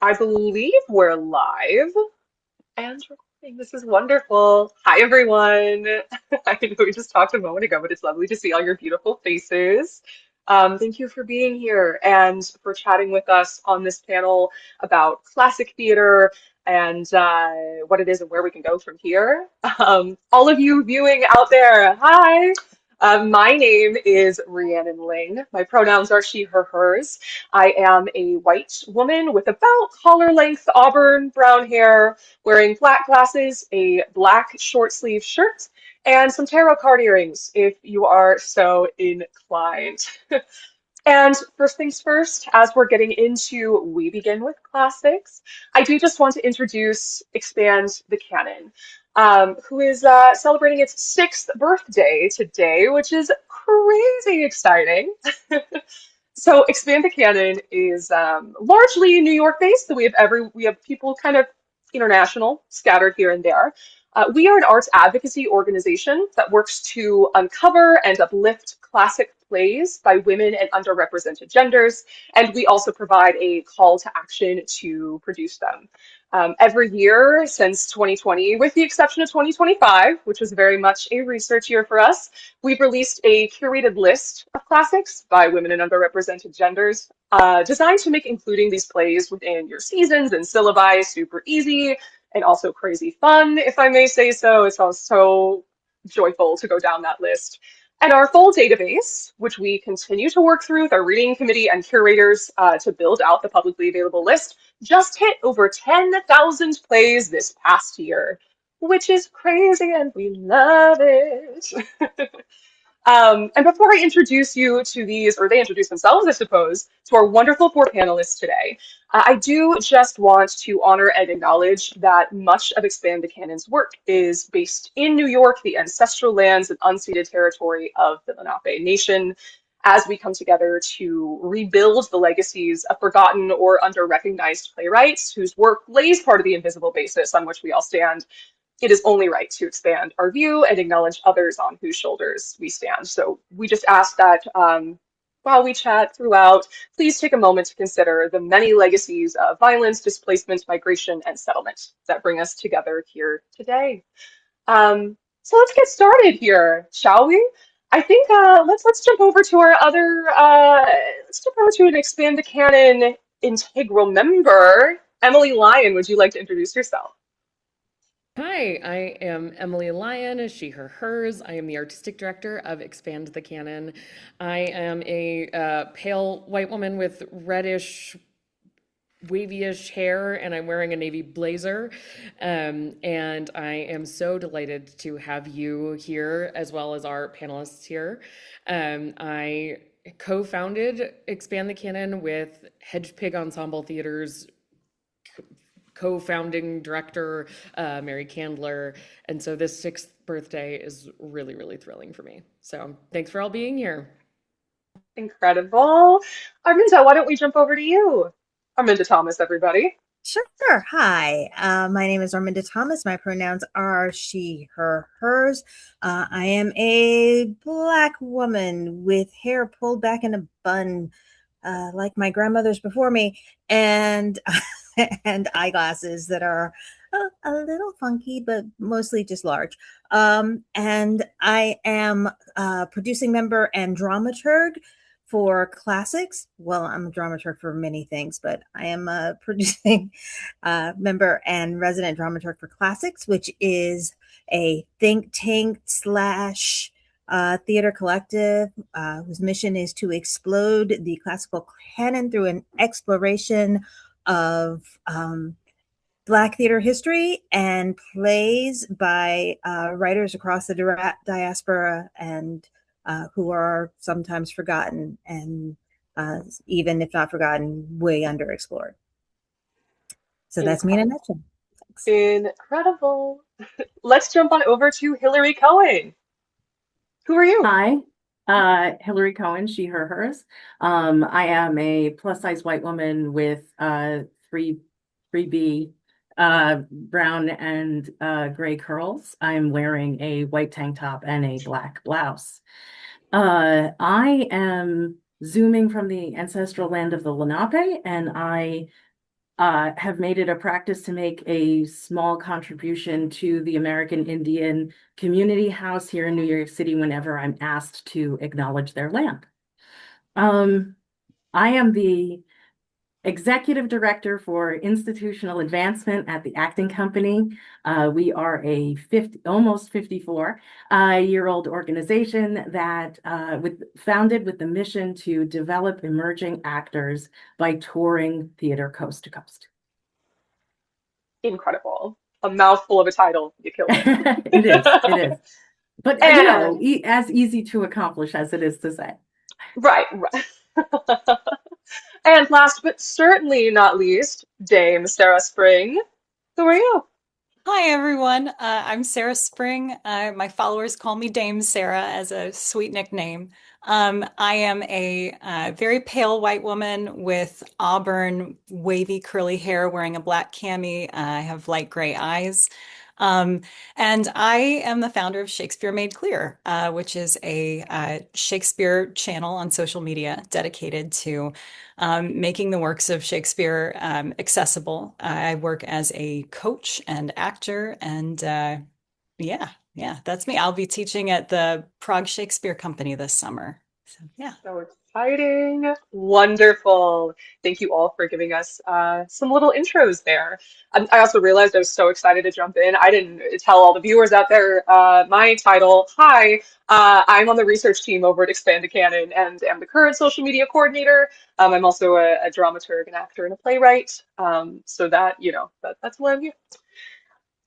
I believe we're live and recording. This is wonderful. Hi, everyone. I know we just talked a moment ago, but it's lovely to see all your beautiful faces. Thank you for being here and for chatting with us on this panel about classic theater and what it is and where we can go from here. All of you viewing out there, hi. My name is Rhiannon Ling. My pronouns are she, her, hers. I am a white woman with about collar length auburn brown hair, wearing black glasses, a black short sleeve shirt, and some tarot card earrings if you are so inclined. And first things first, as we're getting into We Begin with Classics, I do just want to introduce Expand the Canon, who is celebrating its sixth birthday today, which is crazy exciting. So Expand the Canon is largely New York based. So we have people kind of international scattered here and there. We are an arts advocacy organization that works to uncover and uplift classic plays by women and underrepresented genders, and we also provide a call to action to produce them. Every year since 2020, with the exception of 2025, which was very much a research year for us, we've released a curated list of classics by women and underrepresented genders, designed to make including these plays within your seasons and syllabi super easy and also crazy fun, if I may say so. It's also joyful to go down that list. And our full database, which we continue to work through with our reading committee and curators to build out the publicly available list, just hit over 10,000 plays this past year, which is crazy and we love it. And before I introduce you to these, or they introduce themselves, I suppose, to our wonderful four panelists today, I do just want to honor and acknowledge that much of Expand the Canon's work is based in New York, the ancestral lands and unceded territory of the Lenape Nation, as we come together to rebuild the legacies of forgotten or under-recognized playwrights whose work lays part of the invisible basis on which we all stand. It is only right to expand our view and acknowledge others on whose shoulders we stand. So we just ask that while we chat throughout, please take a moment to consider the many legacies of violence, displacement, migration, and settlement that bring us together here today. So let's get started here, shall we? I think let's jump over to our other let's jump over to an Expand the Canon integral member. Emily Lyon, would you like to introduce yourself? Hi, I am Emily Lyon, she, her, hers. I am the artistic director of Expand the Canon. I am a pale white woman with reddish, wavy-ish hair, and I'm wearing a navy blazer. And I am so delighted to have you here, as well as our panelists here. I co-founded Expand the Canon with Hedge Pig Ensemble Theater's co-founding director, Mary Candler. And so this sixth birthday is really, really thrilling for me. So thanks for all being here. Incredible. Arminda, why don't we jump over to you? Arminda Thomas, everybody. Sure. Hi, my name is Arminda Thomas. My pronouns are she, her, hers. I am a Black woman with hair pulled back in a bun, like my grandmothers before me, and and eyeglasses that are a little funky, but mostly just large. And I am a producing member and dramaturg for classics. Well, I'm a dramaturg for many things, but I am a producing member and resident dramaturg for classics, which is a think tank slash theater collective whose mission is to explode the classical canon through an exploration of Black theater history and plays by writers across the diaspora and who are sometimes forgotten and even if not forgotten, way underexplored. So that's me in a Incredible. nutshell. Thanks. Incredible. Let's jump on over to Hillary Cohen. Who are you? Hi, Hillary Cohen, she, her, hers. I am a plus size white woman with 3B brown and gray curls. I'm wearing a white tank top and a black blouse. I am zooming from the ancestral land of the Lenape, and I have made it a practice to make a small contribution to the American Indian Community House here in New York City whenever I'm asked to acknowledge their land. Um, I am the Executive Director for Institutional Advancement at the Acting Company. We are a almost 54-year-old organization that founded with the mission to develop emerging actors by touring theater coast to coast. Incredible. A mouthful of a title. You killed It is, it it. is. But And as easy to accomplish as it is to say. right, right. And last but certainly not least, Dame Sarah Spring. Who are you? Hi, everyone. I'm Sarah Spring. My followers call me Dame Sarah as a sweet nickname. I am a very pale white woman with auburn, wavy, curly hair, wearing a black cami. I have light gray eyes. Um, and I am the founder of Shakespeare Made Clear, which is a Shakespeare channel on social media dedicated to making the works of Shakespeare accessible. I work as a coach and actor, and yeah, that's me. I'll be teaching at the Prague Shakespeare Company this summer. So yeah. So exciting. Wonderful. Thank you all for giving us some little intros there. I also realized I was so excited to jump in. I didn't tell all the viewers out there my title. Hi, I'm on the research team over at Expand the Canon and am the current social media coordinator. I'm also a dramaturg, an actor, and a playwright. So that, that's why I'm here.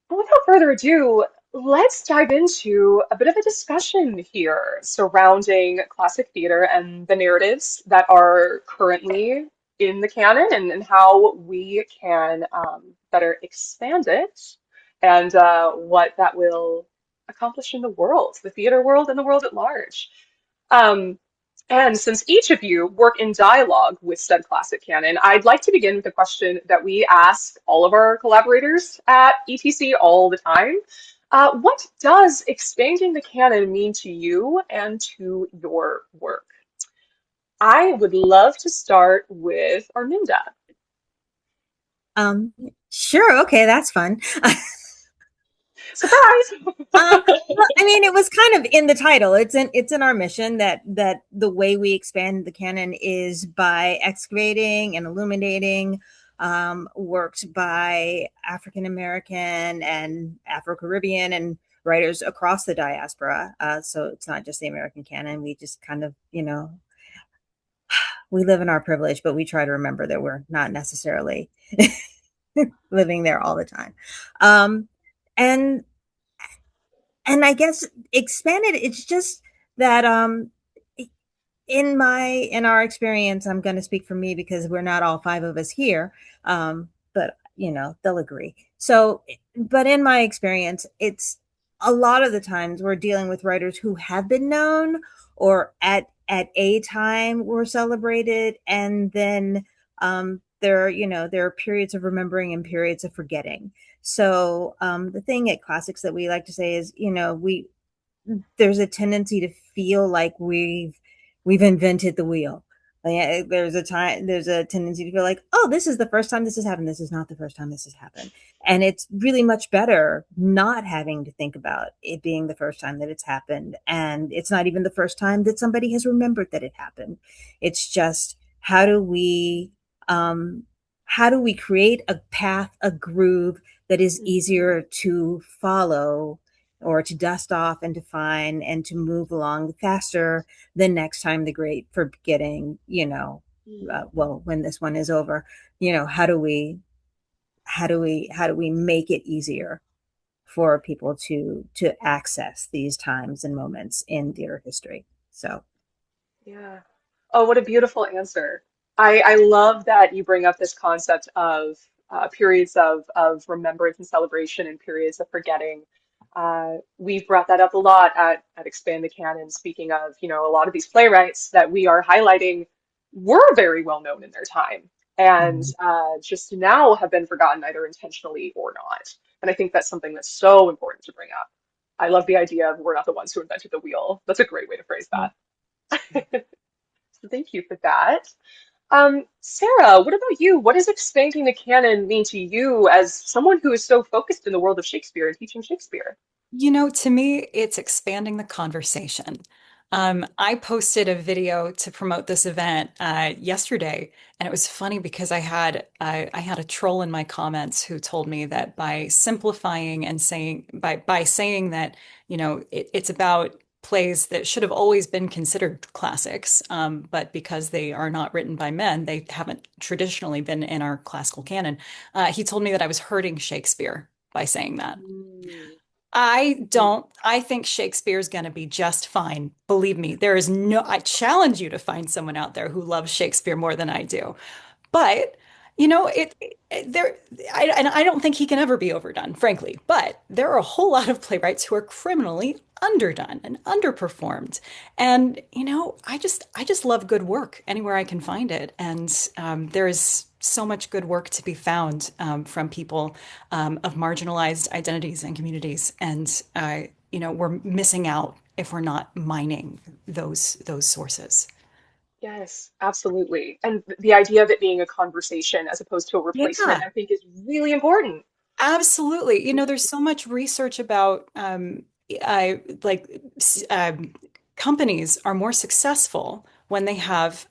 But without further ado, let's dive into a bit of a discussion here surrounding classic theater and the narratives that are currently in the canon and how we can better expand it and what that will accomplish in the world, the theater world and the world at large. Um, and since each of you work in dialogue with said classic canon, I'd like to begin with a question that we ask all of our collaborators at ETC all the time. What does expanding the canon mean to you and to your work? I would love to start with Arminda. Um, sure, okay, that's fun. Surprise! Well, I mean, it was kind of in the title. It's in our mission that the way we expand the canon is by excavating and illuminating works by African American and Afro Caribbean and writers across the diaspora. So it's not just the American canon. We just kind of, we live in our privilege, but we try to remember that we're not necessarily living there all the time. Um, and I guess expanded, it's just that in our experience, I'm going to speak for me because we're not all five of us here, but they'll agree. So, but in my experience, it's a lot of the times we're dealing with writers who have been known or at a time were celebrated, and then there are periods of remembering and periods of forgetting. So the thing at classics that we like to say is, there's a tendency to feel like we've invented the wheel. There's a tendency to feel like, oh, this is the first time this has happened. This is not the first time this has happened. And it's really much better not having to think about it being the first time that it's happened. And it's not even the first time that somebody has remembered that it happened. It's just um, how do we create a path, a groove that is easier to follow or to dust off and define and to move along faster the next time the great forgetting, well, when this one is over, how do we make it easier for people to access these times and moments in theater history? So Yeah. Oh, what a beautiful answer. I love that you bring up this concept of periods of remembrance and celebration and periods of forgetting. We've brought that up a lot at Expand the Canon, speaking of, a lot of these playwrights that we are highlighting were very well known in their time and just now have been forgotten either intentionally or not. And I think that's something that's so important to bring up. I love the idea of we're not the ones who invented the wheel. That's a great way to phrase that. So thank you for that. Sarah, what about you? What does expanding the canon mean to you as someone who is so focused in the world of Shakespeare and teaching Shakespeare? To me, it's expanding the conversation. I posted a video to promote this event yesterday, and it was funny because I had a troll in my comments who told me that by simplifying and saying by saying that it's about plays that should have always been considered classics, but because they are not written by men, they haven't traditionally been in our classical canon. He told me that I was hurting Shakespeare by saying that. Mm, I mm. don't. I think Shakespeare's going to be just fine. Believe me, there is no, I challenge you to find someone out there who loves Shakespeare more than I do. But, there, and I don't think he can ever be overdone, frankly. But there are a whole lot of playwrights who are criminally underdone and underperformed. And, I just love good work anywhere I can find it. And there is so much good work to be found from people of marginalized identities and communities. And, we're missing out if we're not mining those sources. Yes, absolutely. And the idea of it being a conversation as opposed to a replacement, Yeah. I think is really important. Absolutely. There's so much research about I like companies are more successful when they have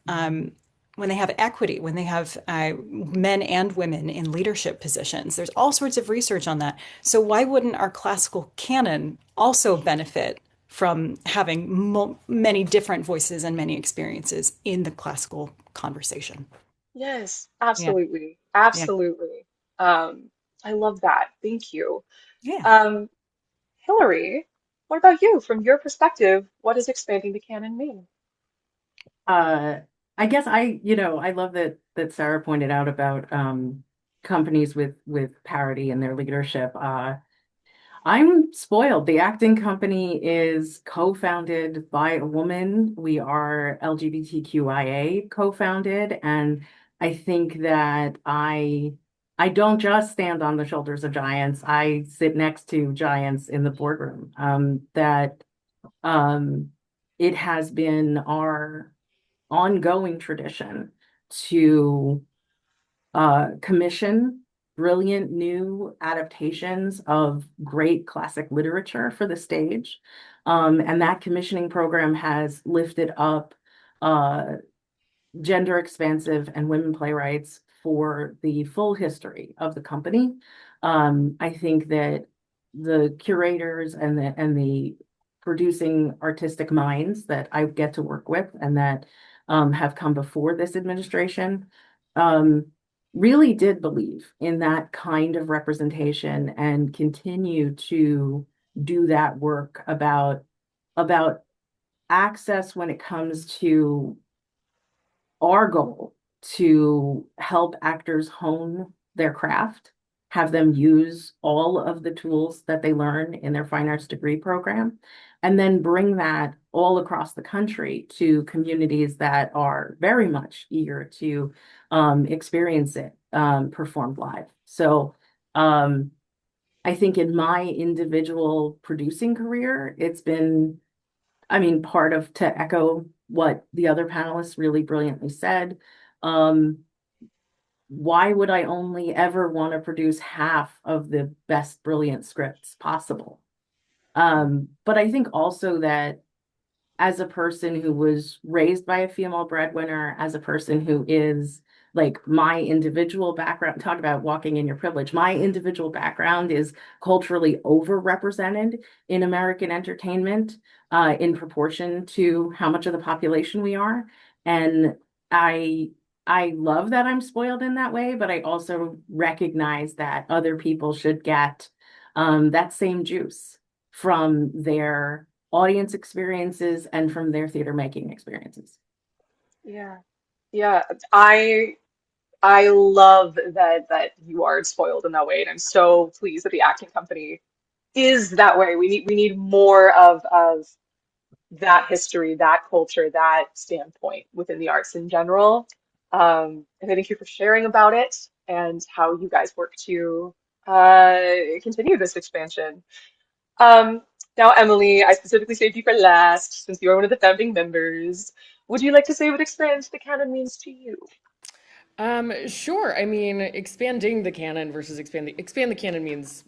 equity, when they have men and women in leadership positions. There's all sorts of research on that. So why wouldn't our classical canon also benefit from having mo many different voices and many experiences in the classical conversation? Yes, Yeah. absolutely. Yeah. Absolutely. Um, I love that. Thank you. Yeah. Um, Hillary, what about you? From your perspective, what does expanding the canon mean? Uh, I guess I love that Sarah pointed out about companies with parity in their leadership. I'm spoiled. The acting company is co-founded by a woman. We are LGBTQIA co-founded, and I think that I don't just stand on the shoulders of giants. I sit next to giants in the boardroom. That um, it has been our ongoing tradition to commission brilliant new adaptations of great classic literature for the stage. And that commissioning program has lifted up uh, gender expansive and women playwrights for the full history of the company. I think that the curators and the producing artistic minds that I get to work with and that have come before this administration um, really did believe in that kind of representation and continue to do that work about access when it comes to our goal to help actors hone their craft, have them use all of the tools that they learn in their fine arts degree program, and then bring that all across the country to communities that are very much eager to experience it performed live. So I think in my individual producing career, it's been part of to echo what the other panelists really brilliantly said. Um, why would I only ever want to produce half of the best brilliant scripts possible? But I think also that as a person who was raised by a female breadwinner, as a person who is like my individual background, talk about walking in your privilege. My individual background is culturally overrepresented in American entertainment in proportion to how much of the population we are. And I I love that I'm spoiled in that way, but I also recognize that other people should get that same juice from their audience experiences and from their theater making experiences. Yeah. Yeah. I love that you are spoiled in that way, and I'm so pleased that the acting company is that way. We need more of that history, that culture, that standpoint within the arts in general. And I thank you for sharing about it and how you guys work to uh, continue this expansion. Um, Now, Emily, I specifically saved you for last since you are one of the founding members. Would you like to say what Expand the Canon means to you? Sure. I mean, expanding the canon versus expand the canon means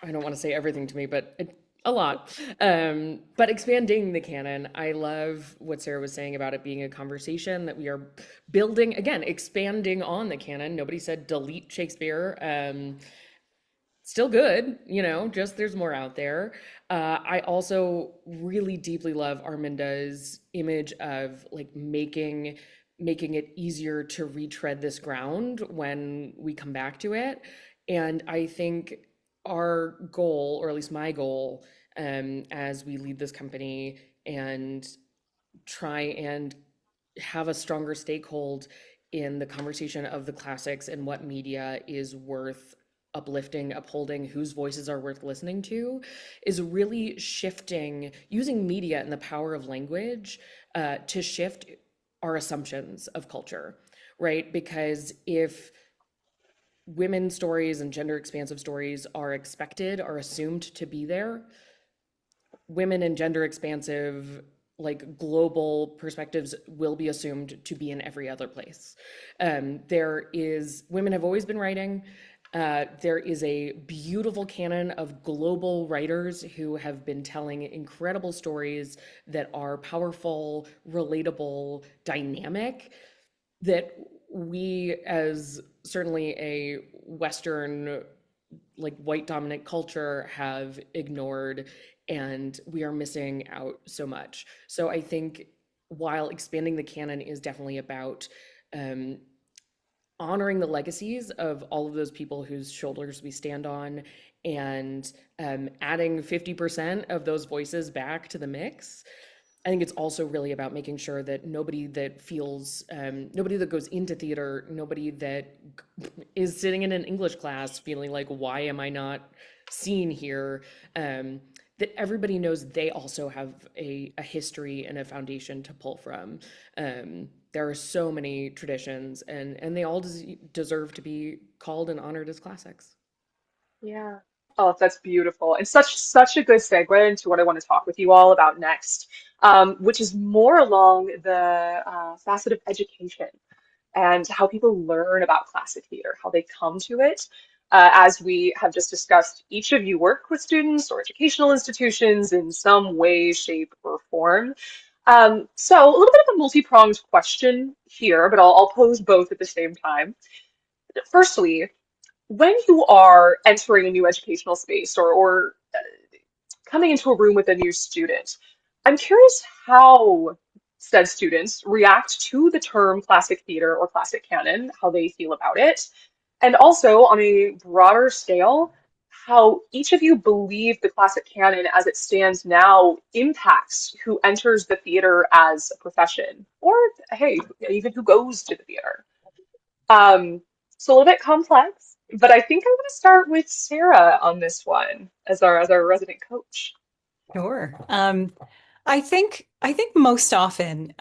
I don't want to say everything to me, but a lot. But expanding the canon, I love what Sarah was saying about it being a conversation that we are building again, expanding on the canon. Nobody said delete Shakespeare. Still good, just there's more out there. I also really deeply love Arminda's image of like making it easier to retread this ground when we come back to it. And I think our goal, or at least my goal, as we lead this company and try and have a stronger stakehold in the conversation of the classics and what media is worth uplifting, upholding, whose voices are worth listening to, is really shifting, using media and the power of language to shift our assumptions of culture, right? Because if women's stories and gender expansive stories are expected, are assumed to be there, women and gender expansive like global perspectives will be assumed to be in every other place. There is women have always been writing. There is a beautiful canon of global writers who have been telling incredible stories that are powerful, relatable, dynamic, that we, as certainly a Western like white dominant culture, have ignored, and we are missing out so much. So I think while expanding the canon is definitely about um, honoring the legacies of all of those people whose shoulders we stand on, and adding 50% of those voices back to the mix, I think it's also really about making sure that nobody that feels, nobody that goes into theater, nobody that is sitting in an English class feeling like, why am I not seen here? That everybody knows they also have a history and a foundation to pull from. There are so many traditions, and they all deserve to be called and honored as classics. Yeah. Oh, that's beautiful. And such a good segue into what I want to talk with you all about next, which is more along the facet of education and how people learn about classic theater, how they come to it. As we have just discussed, each of you work with students or educational institutions in some way, shape, or form. So a little bit of a multi-pronged question here, but I'll pose both at the same time. Firstly, when you are entering a new educational space or coming into a room with a new student, I'm curious how said students react to the term classic theater or classic canon, how they feel about it, and also on a broader scale, how each of you believe the classic canon as it stands now impacts who enters the theater as a profession, or hey, even who goes to the theater. It's a little bit complex, but I think I'm going to start with Sarah on this one as our resident coach. Sure. I think most often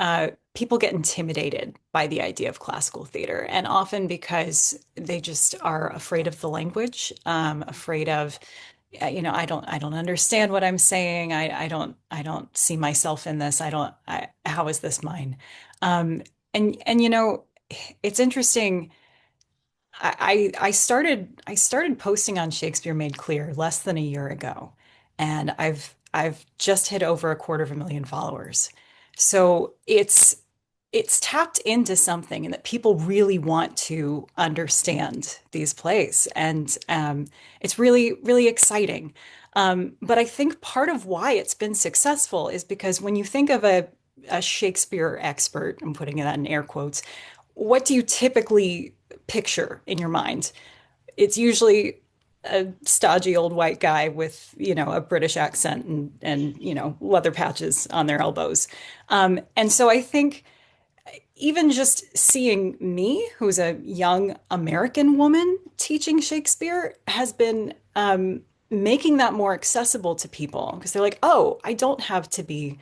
people get intimidated by the idea of classical theater, and often because they just are afraid of the language, afraid of, I don't understand what I'm saying. I don't see myself in this. How is this mine? And it's interesting. I started posting on Shakespeare Made Clear less than a year ago, and I've just hit over 250,000 followers. So it's tapped into something, and that people really want to understand these plays, and it's really really exciting. But I think part of why it's been successful is because when you think of a Shakespeare expert, I'm putting that in air quotes, what do you typically picture in your mind? It's usually a stodgy old white guy with, a British accent and leather patches on their elbows. And so I think even just seeing me, who's a young American woman teaching Shakespeare, has been making that more accessible to people because they're like, oh, I don't have to be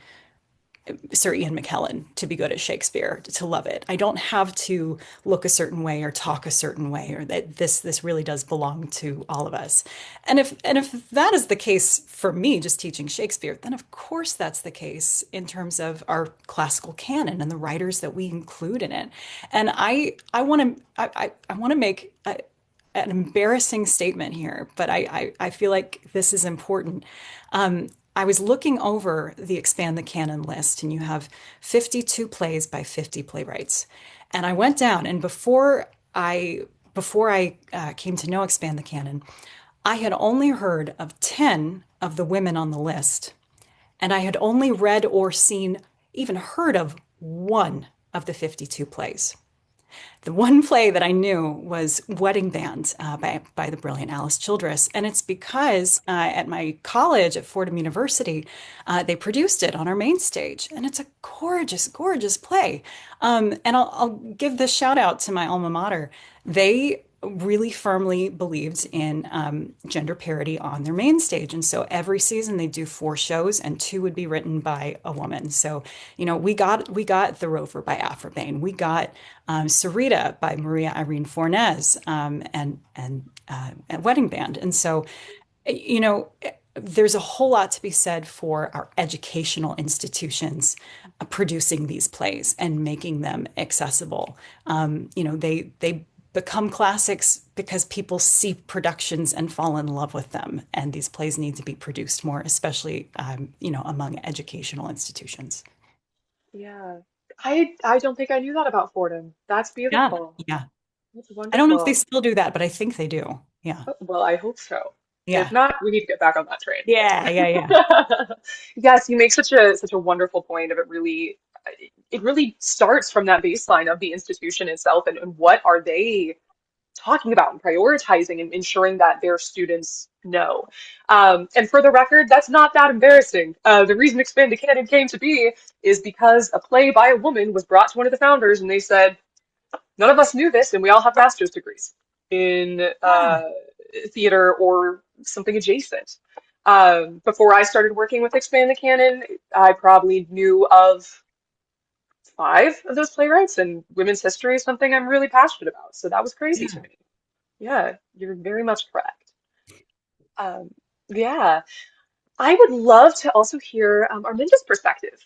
Sir Ian McKellen to be good at Shakespeare, to love it. I don't have to look a certain way or talk a certain way, or that this really does belong to all of us. And if that is the case for me, just teaching Shakespeare, then of course that's the case in terms of our classical canon and the writers that we include in it. And I want to make an embarrassing statement here, but I feel like this is important. I was looking over the Expand the Canon list, and you have 52 plays by 50 playwrights. And I went down, and before I came to know Expand the Canon, I had only heard of 10 of the women on the list, and I had only read or seen, even heard of one of the 52 plays. The one play that I knew was Wedding Band by the brilliant Alice Childress. And it's because at my college at Fordham University, they produced it on our main stage. And it's a gorgeous, gorgeous play. And I'll give this shout out to my alma mater. They really firmly believed in gender parity on their main stage. And so every season they do 4 shows, and 2 would be written by a woman. So, we got The Rover by Afrabane. We got Sarita by Maria Irene Fornes, and Wedding Band. And so, you know, there's a whole lot to be said for our educational institutions producing these plays and making them accessible. They become classics because people see productions and fall in love with them. And these plays need to be produced more, especially, among educational institutions. Yeah. I don't think I knew that about Fordham. That's Yeah, beautiful. yeah. That's I don't know if they wonderful. still do that, but I think they do. Yeah, Oh, well, I hope so. If yeah, not, we need to get back on that train. yeah, yeah, yeah, Yes, you make such a wonderful point of it really starts from that baseline of the institution itself, and what are they talking about and prioritizing and ensuring that their students know. And for the record, that's not that embarrassing. The reason Expand the Canon came to be is because a play by a woman was brought to one of the founders, and they said, none of us knew this, and we all have master's degrees in yeah, theater or something adjacent. Before I started working with Expand the Canon, I probably knew of 5 of those playwrights, and women's history is something I'm really passionate about. So that was crazy to yeah. me. Yeah, you're very much correct. Um, yeah, I would love to also hear Arminda's perspective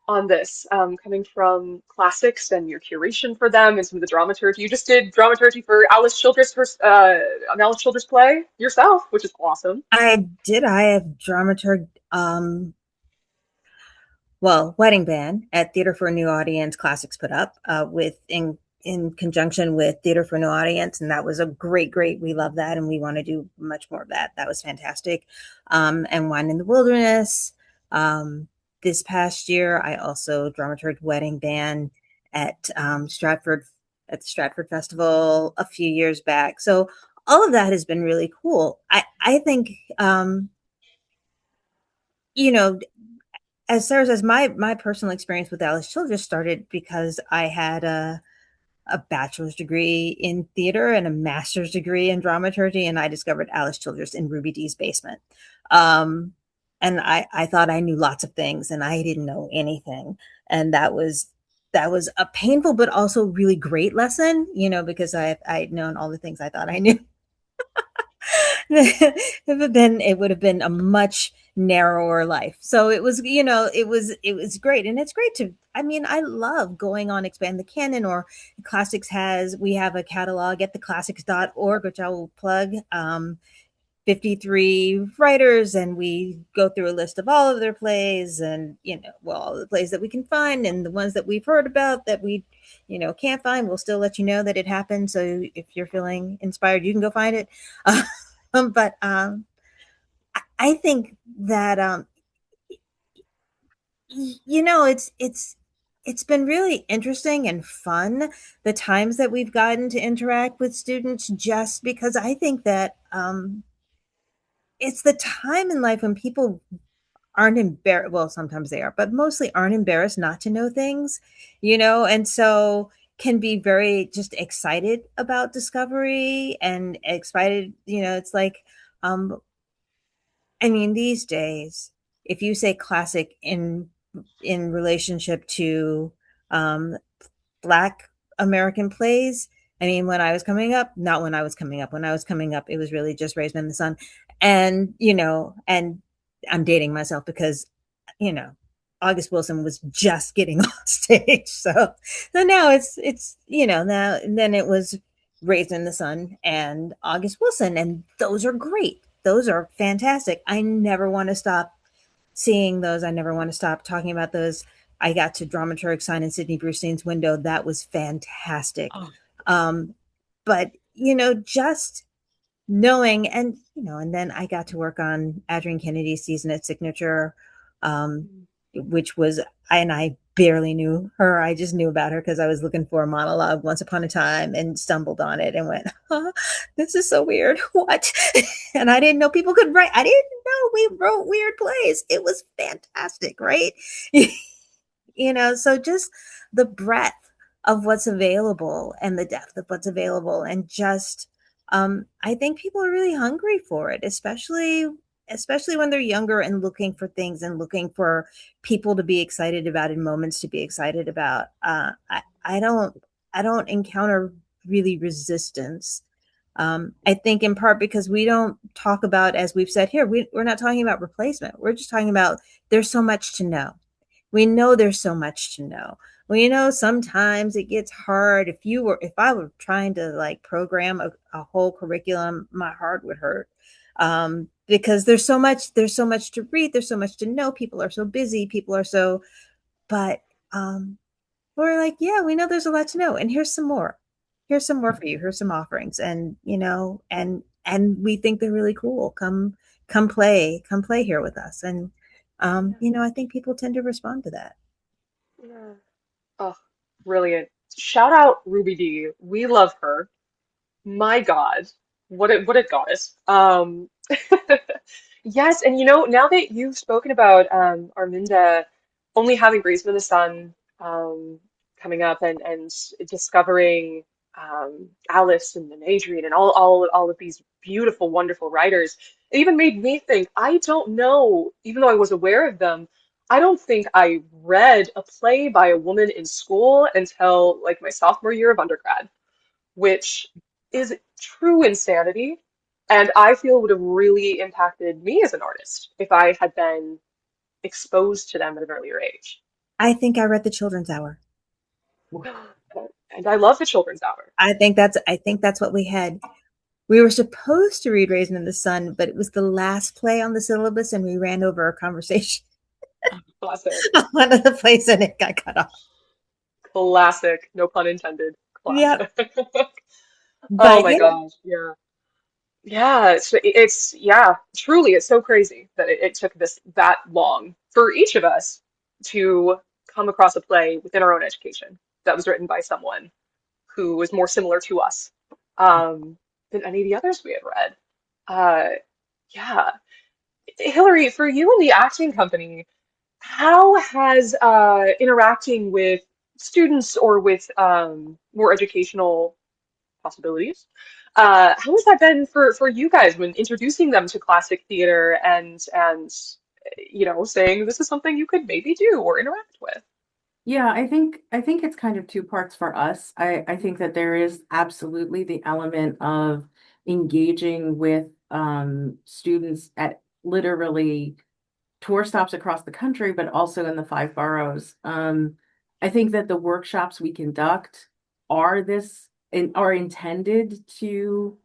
on this, coming from classics and your curation for them and some of the dramaturgy. You just did dramaturgy for Alice Childress, an Alice Childress play yourself, which is awesome. I did. I have dramaturg Wedding Band at Theater for a New Audience Classics put up with in conjunction with Theater for a New Audience, and that was a great. We love that, and we want to do much more of that. That was fantastic. And Wine in the Wilderness. This past year, I also dramaturged Wedding Band at at the Stratford Festival a few years back. So all of that has been really cool. I think you know as Sarah says, my personal experience with Alice Childress started because I had a bachelor's degree in theater and a master's degree in dramaturgy, and I discovered Alice Childress in Ruby Dee's basement. Um, and I thought I knew lots of things, and I didn't know anything, and that was a painful but also really great lesson, because I'd known all the things I thought I knew. It would have been a much narrower life. So it was, it was great. And it's great to, I mean, I love going on Expand the Canon, or we have a catalog at theclassics.org, which I will plug, 53 writers, and we go through a list of all of their plays, and, all the plays that we can find and the ones that we've heard about that we, can't find, we'll still let you know that it happened. So if you're feeling inspired, you can go find it. But I think that it's been really interesting and fun, the times that we've gotten to interact with students, just because I think that it's the time in life when people aren't embarrassed. Well, sometimes they are, but mostly aren't embarrassed not to know things, and so can be very just excited about discovery and excited. It's like, I mean, these days, if you say classic in in relationship to um, Black American plays. I mean, when I was coming up, not when I was coming up, when I was coming up, it was really just Raised in the Sun. And, and I'm dating myself because, you know, August Wilson was just getting on stage. So now now and then it was Raised in the Sun and August Wilson. And those are great. Those are fantastic. I never want to stop seeing those. I never want to stop talking about those. I got to dramaturg sign in Sydney Brustein's window. That was fantastic. Oh, Um, but just knowing, and then I got to work on Adrienne Kennedy's season at Signature, um, which was, and I barely knew her. I just knew about her because I was looking for a monologue once upon a time and stumbled on it and went, oh, this is so weird. What? And I didn't know people could write. I didn't know we wrote weird plays. It was fantastic, right? So just the breadth of what's available and the depth of what's available, and just I think people are really hungry for it, especially when they're younger and looking for things and looking for people to be excited about and moments to be excited about. I don't encounter really resistance. I think in part because we don't talk about, as we've said here, we're not talking about replacement. We're just talking about there's so much to know. We know there's so much to know. Well, sometimes it gets hard. If I were trying to like program a whole curriculum, my heart would hurt. Because there's so much to read. There's so much to know. People are so busy. But um, we're like, yeah, we know there's a lot to know. And here's some more. Here's some more for you. Here's some offerings. And we think they're really cool. Come play here with us. And I think people tend to respond to that. Yeah. Oh, brilliant. Shout out Ruby D. We love her. My God, what a goddess. Yes, and now that you've spoken about Arminda only having Raised in the Sun coming up and discovering Alice and Adrian and all of these beautiful, wonderful writers, it even made me think, I don't know, even though I was aware of them, I don't think I read a play by a woman in school until like my sophomore year of undergrad, which is true insanity. And I feel would have really impacted me as an artist if I had been exposed to them at an earlier age. I think I read The Children's Hour. And I love the Children's Hour. I think that's what we had. We were supposed to read Raisin in the Sun, but it was the last play on the syllabus, and we ran over a conversation Classic. on one of the plays, and it got cut off. Classic. No pun intended. Yep. Classic. Oh But my yeah, gosh. Yeah. Yeah, yeah, truly, it's so crazy that it took this that long for each of us to come across a play within our own education that was written by someone who was more similar to us than any of the others we had read. Uh, yeah. Hillary, for you and the acting company, how has interacting with students or with more educational possibilities. How has that been for you guys when introducing them to classic theater and saying this is something you could maybe do or interact with? Yeah, I think it's kind of two parts for us. I think that there is absolutely the element of engaging with students at literally tour stops across the country, but also in the five boroughs. I think that the workshops we conduct are this and are intended to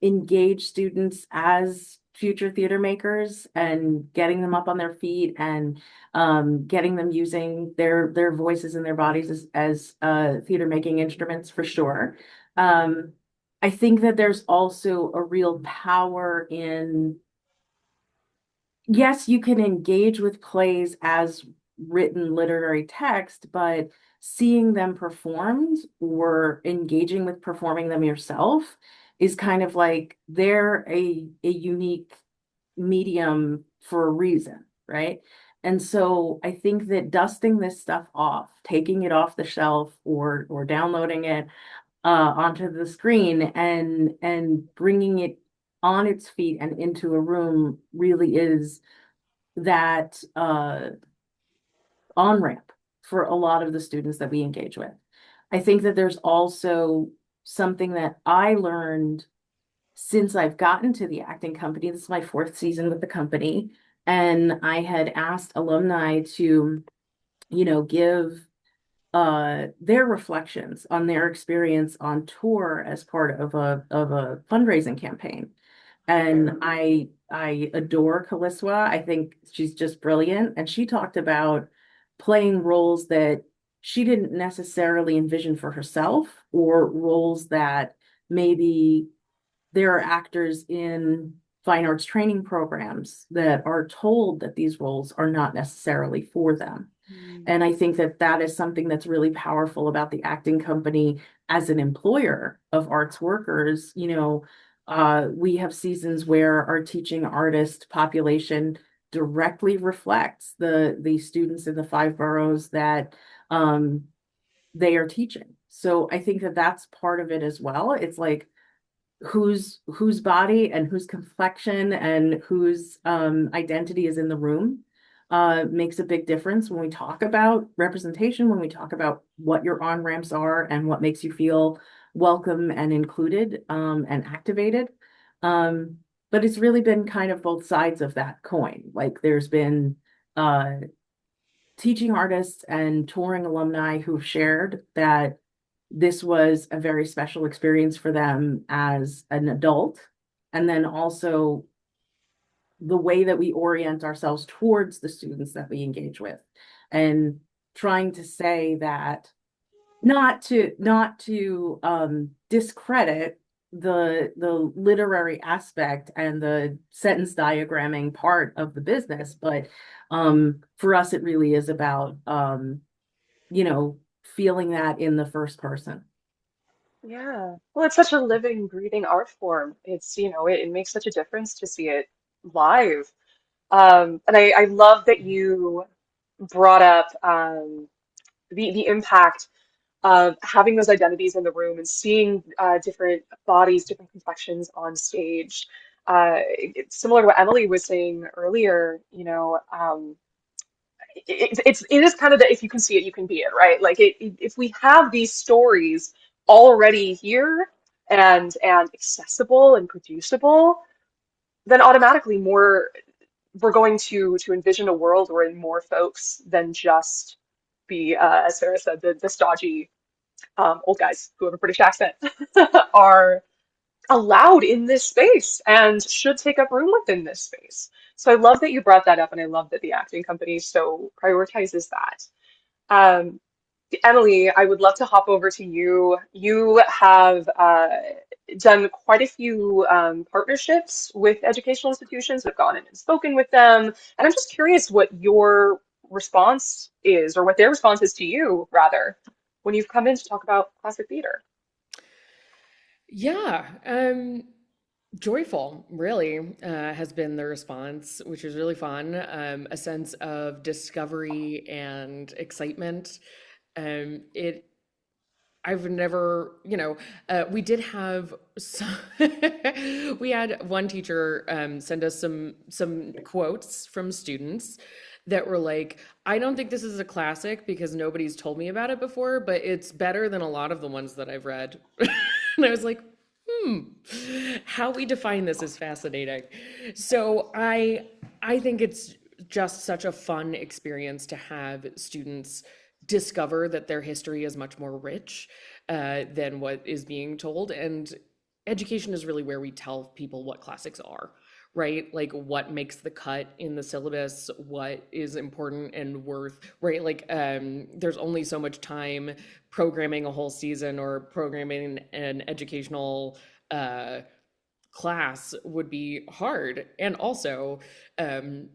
engage students as future theater makers and getting them up on their feet and getting them using their voices and their bodies as theater making instruments for sure. Um, I think that there's also a real power in yes, you can engage with plays as written literary text, but seeing them performed or engaging with performing them yourself is kind of like they're a unique medium for a reason, right? And so I think that dusting this stuff off, taking it off the shelf or downloading it onto the screen and bringing it on its feet and into a room really is that on-ramp for a lot of the students that we engage with. I think that there's also something that I learned since I've gotten to the acting company. This is my fourth season with the company, and I had asked alumni to, give their reflections on their experience on tour as part of a fundraising campaign. And I adore Kaliswa. I think she's just brilliant. And she talked about playing roles that she didn't necessarily envision for herself, or roles that maybe there are actors in fine arts training programs that are told that these roles are not necessarily for them. Mm. And I think that that is something that's really powerful about the acting company as an employer of arts workers. We have seasons where our teaching artist population directly reflects the students in the five boroughs that um, they are teaching. So I think that that's part of it as well. It's like whose body and whose complexion and whose identity is in the room makes a big difference when we talk about representation, when we talk about what your on ramps are and what makes you feel welcome and included and activated. Um, but it's really been kind of both sides of that coin. Like there's been uh, teaching artists and touring alumni who've shared that this was a very special experience for them as an adult. And then also the way that we orient ourselves towards the students that we engage with, and trying to say that not to discredit the literary aspect and the sentence diagramming part of the business, but for us it really is about you know feeling that in the first person. Yeah. Well, it's such a living, breathing art form. It makes such a difference to see it live. And I love that you brought up the impact of having those identities in the room and seeing different bodies, different complexions on stage. It's similar to what Emily was saying earlier, it is kind of that if you can see it, you can be it, right? Like if we have these stories already here and accessible and producible, then automatically more we're going to envision a world wherein more folks than just be, as Sarah said, the stodgy old guys who have a British accent are allowed in this space and should take up room within this space. So I love that you brought that up, and I love that the acting company so prioritizes that. Um, Emily, I would love to hop over to you. You have done quite a few partnerships with educational institutions, have gone in and spoken with them, and I'm just curious what your response is, or what their response is to you, rather, when you've come in to talk about classic theater. Yeah, joyful, really, has been the response, which is really fun. A sense of discovery and excitement. It I've never, we did have some, we had one teacher send us some quotes from students that were like, I don't think this is a classic because nobody's told me about it before, but it's better than a lot of the ones that I've read. And I was like, hmm, how we define this is fascinating. So I think it's just such a fun experience to have students discover that their history is much more rich than what is being told. And education is really where we tell people what classics are, right? Like what makes the cut in the syllabus, what is important and worth, right? Like there's only so much time programming a whole season or programming an educational uh, class would be hard. And also, um,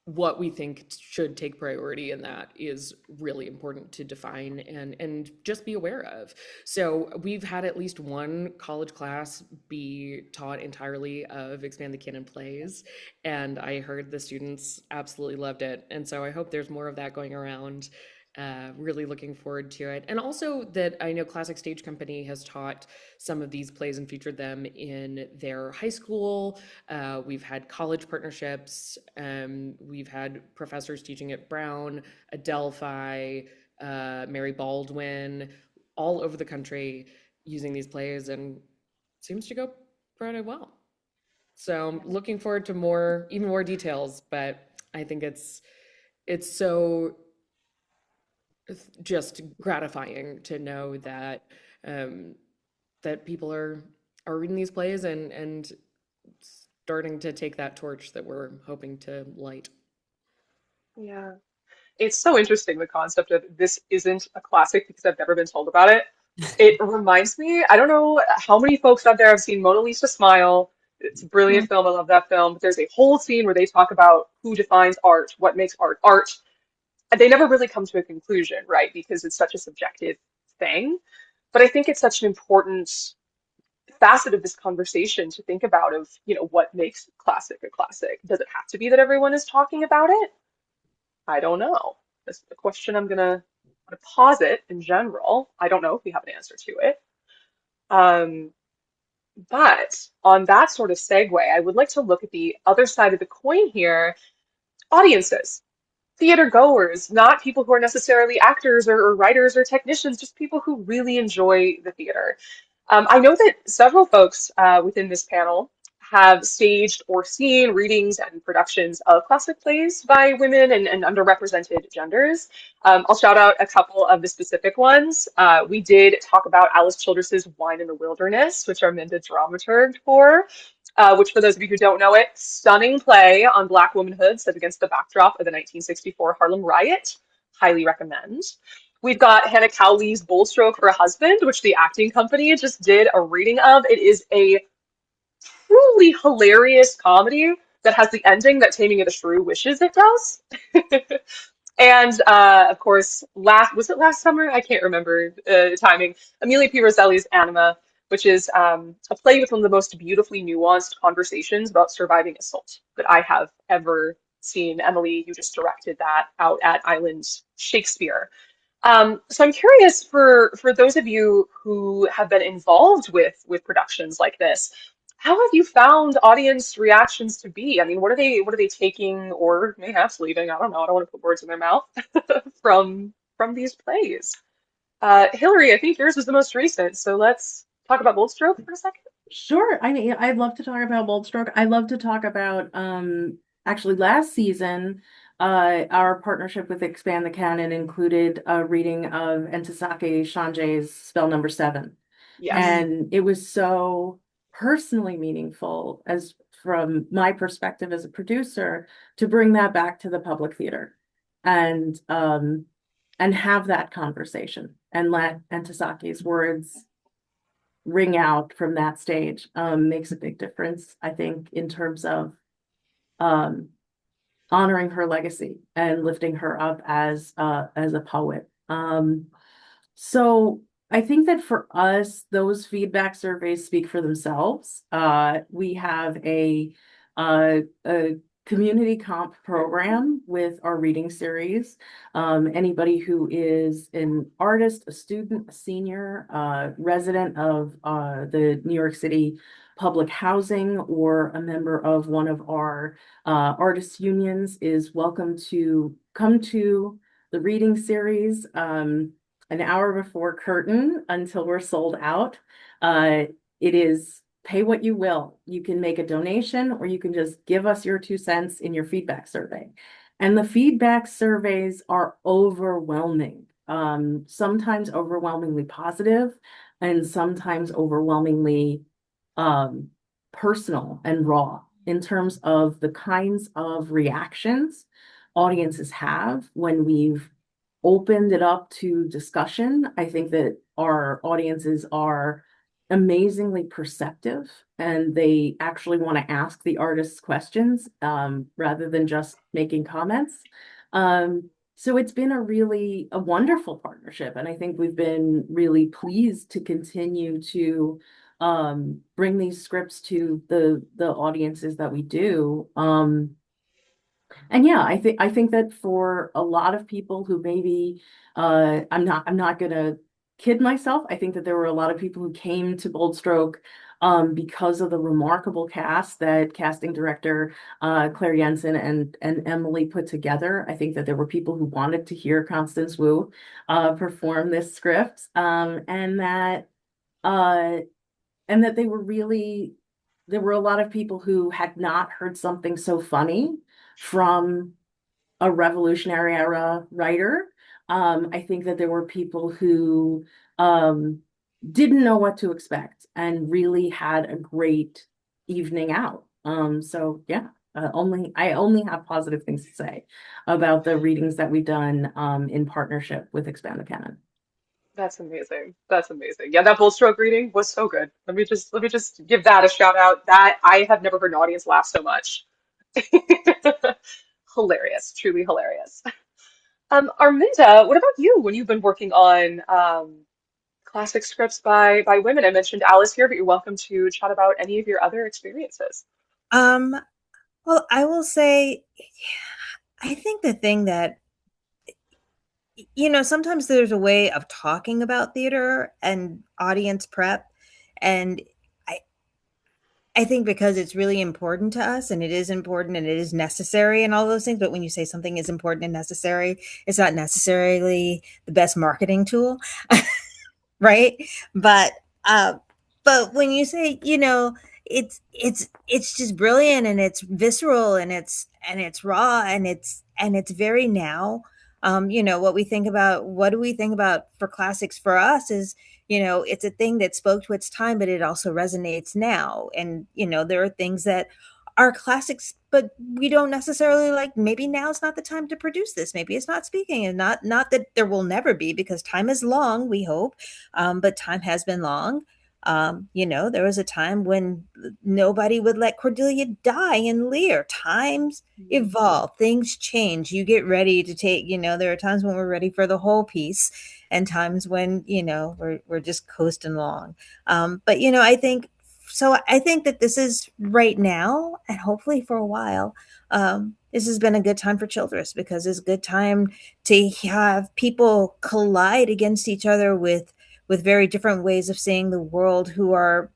what we think should take priority in that is really important to define and just be aware of. So we've had at least one college class be taught entirely of Expand the Canon plays, and I heard the students absolutely loved it. And so I hope there's more of that going around. Really looking forward to it. And also that I know Classic Stage Company has taught some of these plays and featured them in their high school. We've had college partnerships. We've had professors teaching at Brown, Adelphi, Mary Baldwin, all over the country using these plays, and it seems to go pretty well. So I'm looking forward to more, even more details, but I think it's so just gratifying to know that um, that people are reading these plays and starting to take that torch that we're hoping to light. Yeah. It's so interesting, the concept of this isn't a classic because I've never been told about it. It reminds me, I don't know how many folks out there have seen Mona Lisa Smile. It's a brilliant film. I love that film. But there's a whole scene where they talk about who defines art, what makes art art. And they never really come to a conclusion, right? Because it's such a subjective thing. But I think it's such an important facet of this conversation to think about of, what makes classic a classic? Does it have to be that everyone is talking about it? I don't know. This is a question I'm gonna posit in general. I don't know if we have an answer to it. Um, but on that sort of segue, I would like to look at the other side of the coin here. Audiences, theater goers, not people who are necessarily actors or writers or technicians, just people who really enjoy the theater. I know that several folks within this panel have staged or seen readings and productions of classic plays by women and underrepresented genders. I'll shout out a couple of the specific ones. We did talk about Alice Childress's Wine in the Wilderness, which Arminda dramaturged for. Which, for those of you who don't know it, stunning play on Black womanhood set against the backdrop of the 1964 Harlem Riot. Highly recommend. We've got Hannah Cowley's Bold Stroke for a Husband, which the acting company just did a reading of. It is a truly hilarious comedy that has the ending that Taming of the Shrew wishes it does. And of course, last summer? I can't remember timing. Amelia P. Roselli's Anima, which is a play with one of the most beautifully nuanced conversations about surviving assault that I have ever seen. Emily, you just directed that out at Island Shakespeare. So I'm curious for those of you who have been involved with productions like this, how have you found audience reactions to be? I mean, what are they taking or perhaps leaving? I don't know. I don't want to put words in their mouth from these plays. Hillary, I think yours was the most recent, so let's talk about Bold Stroke for a second. Sure. I mean, I'd love to talk about Bold Stroke. I'd love to talk about actually last season, our partnership with Expand the Canon included a reading of Entisake Shanje's Spell Number 7. Yes. And it was so personally meaningful as from my perspective as a producer to bring that back to the public theater and have that conversation and let Entisake's words ring out from that stage makes a big difference, I think, in terms of um, honoring her legacy and lifting her up as a poet. So I think that for us, those feedback surveys speak for themselves. We have a community comp program with our reading series. Anybody who is an artist, a student, a senior, resident of the New York City public housing, or a member of one of our artists unions is welcome to come to the reading series an hour before curtain until we're sold out. It is pay what you will. You can make a donation or you can just give us your 2 cents in your feedback survey. And the feedback surveys are overwhelming, sometimes overwhelmingly positive and sometimes overwhelmingly personal and raw in terms of the kinds of reactions audiences have when we've opened it up to discussion. I think that our audiences are amazingly perceptive and they actually want to ask the artists questions rather than just making comments. So it's been a wonderful partnership, and I think we've been really pleased to continue to bring these scripts to the audiences that we do. And yeah, I think that for a lot of people who maybe I'm not gonna kid myself. I think that there were a lot of people who came to Bold Stroke because of the remarkable cast that casting director Claire Jensen and Emily put together. I think that there were people who wanted to hear Constance Wu perform this script, uh, and that they were really there were a lot of people who had not heard something so funny from a Revolutionary era writer. I think that there were people who um, didn't know what to expect and really had a great evening out. So yeah, I only have positive things to say about the readings that we've done in partnership with Expand the Canon. That's amazing. That's amazing. Yeah, that bull stroke reading was so good. Let me just give that a shout out. That I have never heard an audience laugh so much. Hilarious, truly hilarious. Arminda, what about you when you've been working on classic scripts by women? I mentioned Alice here, but you're welcome to chat about any of your other experiences. Um, well, I will say, I think the thing that, sometimes there's a way of talking about theater and audience prep. And I, I think because it's really important to us and it is important and it is necessary and all those things. But when you say something is important and necessary, it's not necessarily the best marketing tool. Right? But uh but when you say, it's just brilliant and it's visceral and it's raw and it's very now. What do we think about for classics for us is, it's a thing that spoke to its time, but it also resonates now. And there are things that are classics, but we don't necessarily like. Maybe now's not the time to produce this. Maybe it's not speaking, and not that there will never be, because time is long, we hope, but time has been long. There was a time when nobody would let Cordelia die in Lear. Times evolve, things change. You get ready to take, there are times when we're ready for the whole piece and times when, we're just coasting along. But, I think that this is right now and hopefully for a while. This has been a good time for Childress because it's a good time to have people collide against each other with very different ways of seeing the world, who are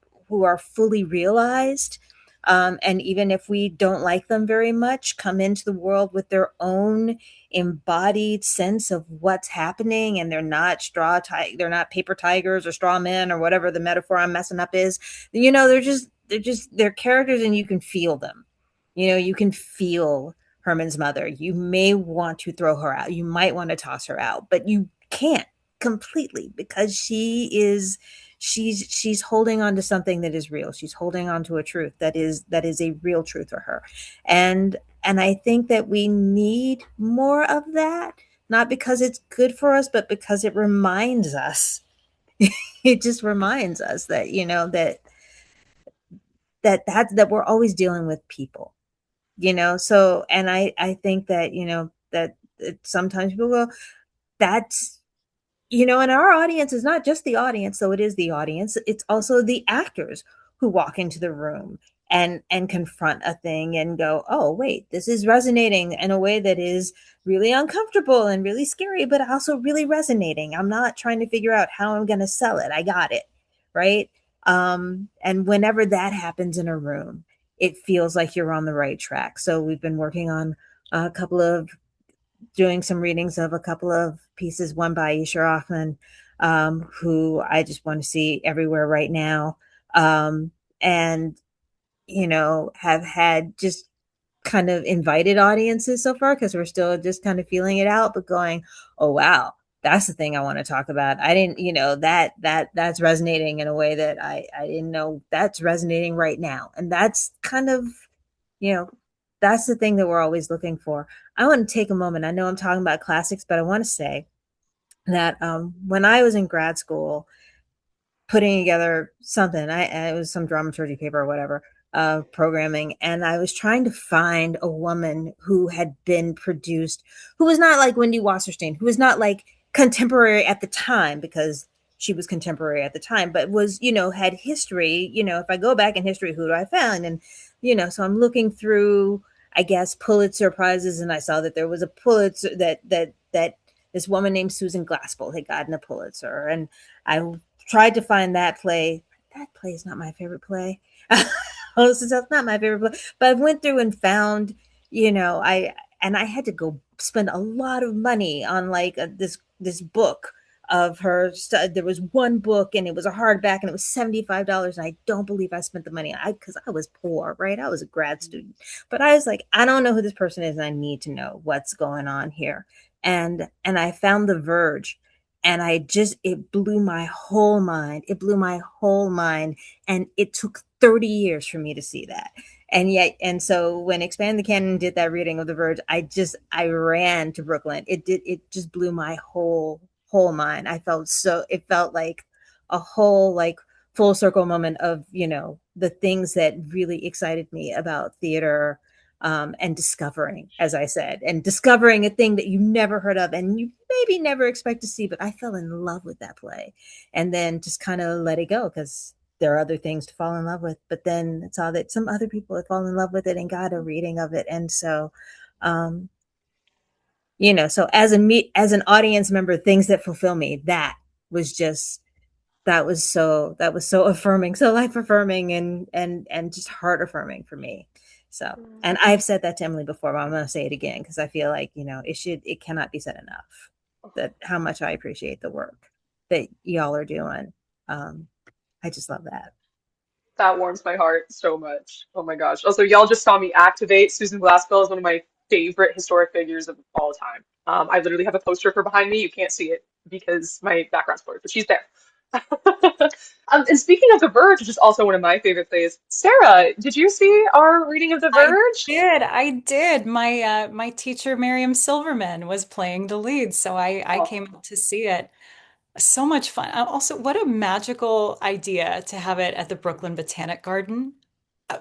fully realized, and even if we don't like them very much, come into the world with their own embodied sense of what's happening, and they're not paper tigers or straw men or whatever the metaphor I'm messing up is. They're characters, and you can feel them. You can feel Herman's mother. You may want to throw her out. You might want to toss her out, but you can't completely, because she's holding on to something that is real. She's holding on to a truth that is a real truth for her. And I think that we need more of that, not because it's good for us, but because it reminds us. It just reminds us that, that we're always dealing with people. So, and I think that, that sometimes people go, that's, and our audience is not just the audience, so it is the audience, it's also the actors who walk into the room and confront a thing and go, oh wait, this is resonating in a way that is really uncomfortable and really scary, but also really resonating. I'm not trying to figure out how I'm going to sell it. I got it. Right. And whenever that happens in a room, it feels like you're on the right track. So we've been working on a couple of doing some readings of a couple of pieces, one by Isha Rahman, who I just want to see everywhere right now. And, have had just kind of invited audiences so far because we're still just kind of feeling it out, but going, oh, wow, that's the thing I want to talk about. I didn't, that's resonating in a way that I didn't know that's resonating right now. And that's kind of, you know, that's the thing that we're always looking for. I want to take a moment. I know I'm talking about classics, but I want to say that when I was in grad school, putting together something, it was some dramaturgy paper or whatever, programming, and I was trying to find a woman who had been produced, who was not like Wendy Wasserstein, who was not like contemporary at the time, because she was contemporary at the time, but was, had history. If I go back in history, who do I find? And so I'm looking through. I guess, Pulitzer prizes, and I saw that there was a Pulitzer that this woman named Susan Glaspell had gotten a Pulitzer, and I tried to find that play. That play is not my favorite play. Oh, so that's not my favorite play. But I went through and found, I had to go spend a lot of money on like this book of her. There was one book, and it was a hardback, and it was $75, and I don't believe I spent the money. Because I was poor, right? I was a grad student, but I was like, I don't know who this person is, and I need to know what's going on here. And I found The Verge, and it blew my whole mind. It blew my whole mind, and it took 30 years for me to see that. And so when Expand the Canon did that reading of The Verge, I ran to Brooklyn. It just blew my whole mind. It felt like a whole, like, full circle moment of, the things that really excited me about theater, and discovering, as I said, and discovering a thing that you never heard of and you maybe never expect to see. But I fell in love with that play, and then just kind of let it go, because there are other things to fall in love with. But then it's all that some other people have fallen in love with it and got a reading of it. And so, um, so as an audience member, things that fulfill me, was just that was so affirming, so life affirming, and just heart affirming for me. So, and I've said that to Emily before, but I'm going to say it again, because I feel like, it cannot be said enough that how much I appreciate the work that y'all are doing. um I just love that. That warms my heart so much. Oh my gosh. Also, y'all just saw me activate. Susan Glaspell is one of my favorite historic figures of all time. I literally have a poster of her behind me. You can't see it because my background's blurred, but she's there. And speaking of The Verge, which is also one of my favorite plays, Sarah, did you see our reading of The I Verge? I did. My teacher Miriam Silverman was playing the lead, so I Oh, came up to see it. So much fun. Also, what a magical idea to have it at the Brooklyn Botanic Garden.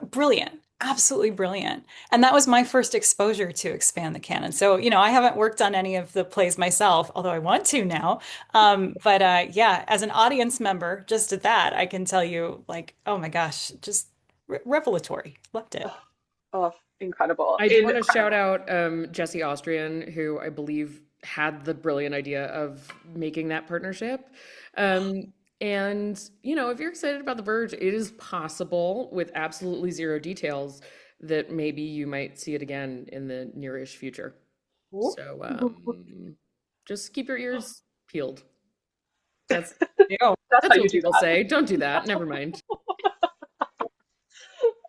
Brilliant. Absolutely brilliant. And that was my first exposure to Expand the Canon. So, I haven't worked on any of the plays myself, although I want to now. But yeah, as an audience member, just at that, I can tell you, like, oh my gosh, just revelatory. Loved it. oh, incredible. I do want to shout Incredible. out Jesse Austrian, who I believe had the brilliant idea of making that partnership. And, if you're excited about The Verge, it is possible, with absolutely zero details, that maybe you might see it again in the nearish future. So just keep your ears peeled. That's Yeah. That's how that's you what do people that. say. Don't do that. Never mind.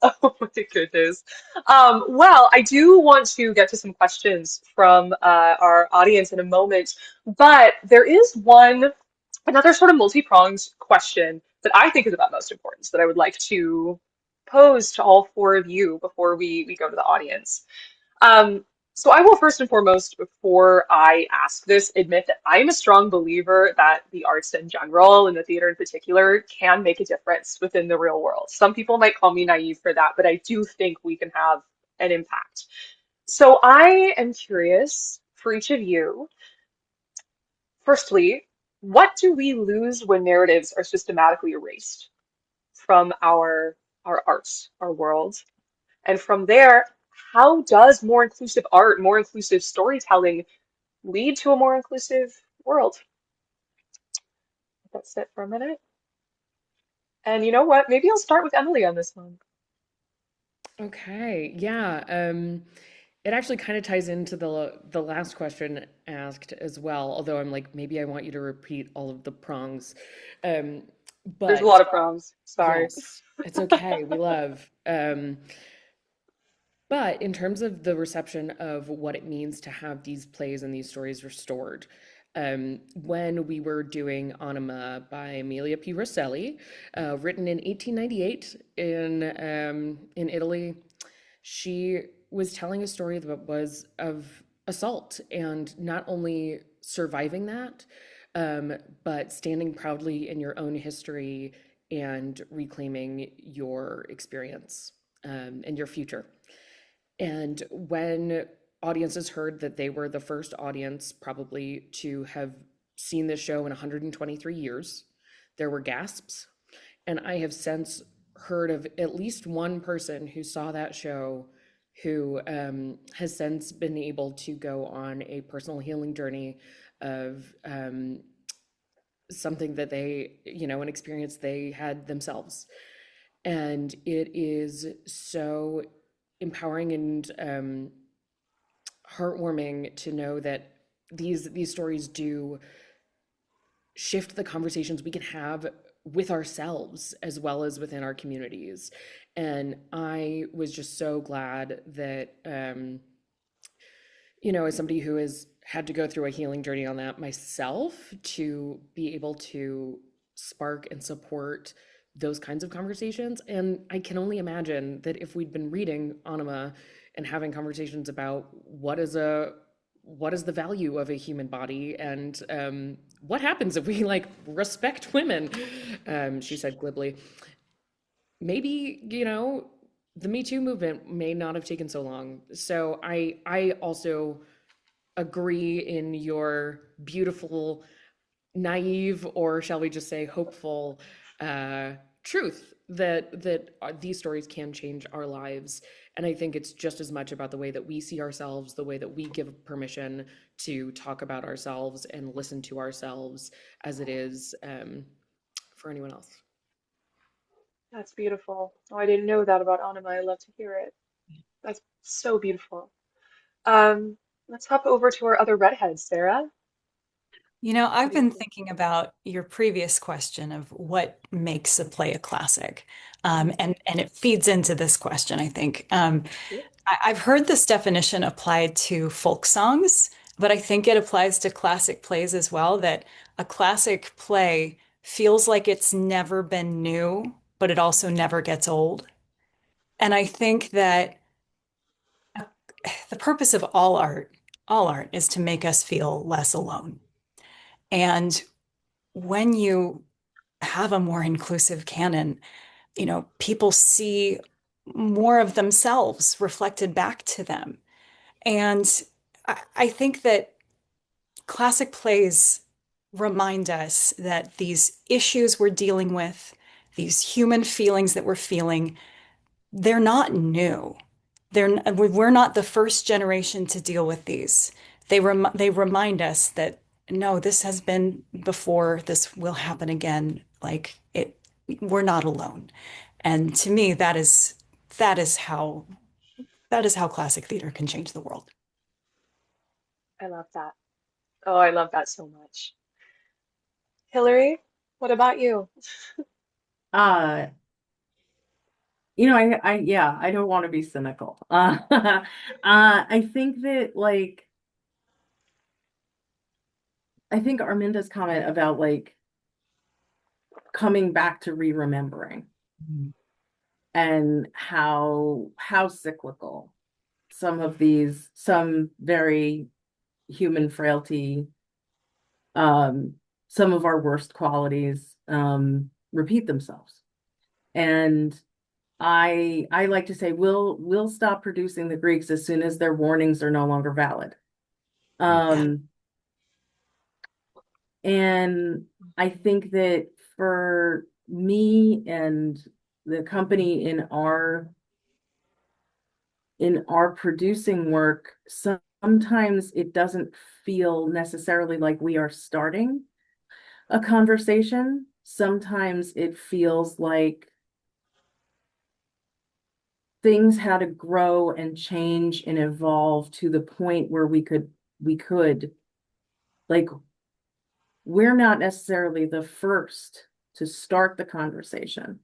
Oh my goodness. Well, I do want to get to some questions from our audience in a moment, but there is another sort of multi-pronged question that I think is about most importance that I would like to pose to all four of you before we go to the audience. Um, so I will first and foremost, before I ask this, admit that I am a strong believer that the arts in general and the theater in particular can make a difference within the real world. Some people might call me naive for that, but I do think we can have an impact. So I am curious for each of you, firstly, what do we lose when narratives are systematically erased from our arts, our world? And from there, how does more inclusive art, more inclusive storytelling lead to a more inclusive world? That's it for a minute. And you know what? Maybe I'll start with Emily on this one. Okay, yeah. It actually kind of ties into the last question asked as well, although I'm like, maybe I want you to repeat all of the prongs. Um, There's a but lot of proms. Sorry. yes, it's okay. We love. But in terms of the reception of what it means to have these plays and these stories restored, when we were doing Anima by Amelia P. Rosselli, written in 1898 in Italy, she was telling a story that was of assault, and not only surviving that, but standing proudly in your own history and reclaiming your experience, and your future. And when audiences heard that they were the first audience probably to have seen this show in 123 years, there were gasps. And I have since heard of at least one person who saw that show who has since been able to go on a personal healing journey of something that they, an experience they had themselves. And it is so empowering and heartwarming to know that these stories do shift the conversations we can have with ourselves as well as within our communities. And I was just so glad that as somebody who has had to go through a healing journey on that myself, to be able to spark and support those kinds of conversations. And I can only imagine that if we'd been reading Anima and having conversations about what is the value of a human body, and what happens if we like respect women, she said glibly, maybe the Me Too movement may not have taken so long. So I also agree in your beautiful, naive, or shall we just say hopeful, truth that these stories can change our lives. And I think it's just as much about the way that we see ourselves, the way that we give permission to talk about ourselves and listen to ourselves, as it is for anyone else. That's beautiful. Oh, I didn't know that about Anima. I love to hear it. That's so beautiful. Um, let's hop over to our other redhead, Sarah. I've What do you been think? thinking about your previous question of what makes a play a classic. Mhm. And it feeds into this question, I think. Yeah. I've heard this definition applied to folk songs, but I think it applies to classic plays as well, that a classic play feels like it's never been new, but it also never gets old. And I think that the purpose of all art is to make us feel less alone. And when you have a more inclusive canon, people see more of themselves reflected back to them. And I think that classic plays remind us that these issues we're dealing with, these human feelings that we're feeling, they're not new. We're not the first generation to deal with these. They remind us that no, this has been before, this will happen again. Like it, we're not alone. And to me, that is how that is how classic theater can change the world. I love that. Oh, I love that so much. Hillary, what about you? Uh, yeah, I don't want to be cynical. I think that I think Arminda's comment about coming back to re-remembering and how cyclical some very human frailty, um, some of our worst qualities, repeat themselves. And I like to say we'll stop producing the Greeks as soon as their warnings are no longer valid. Yeah. Um, and I think that for me and the company in our producing work, sometimes it doesn't feel necessarily like we are starting a conversation. Sometimes it feels like things had to grow and change and evolve to the point where we could like we're not necessarily the first to start the conversation.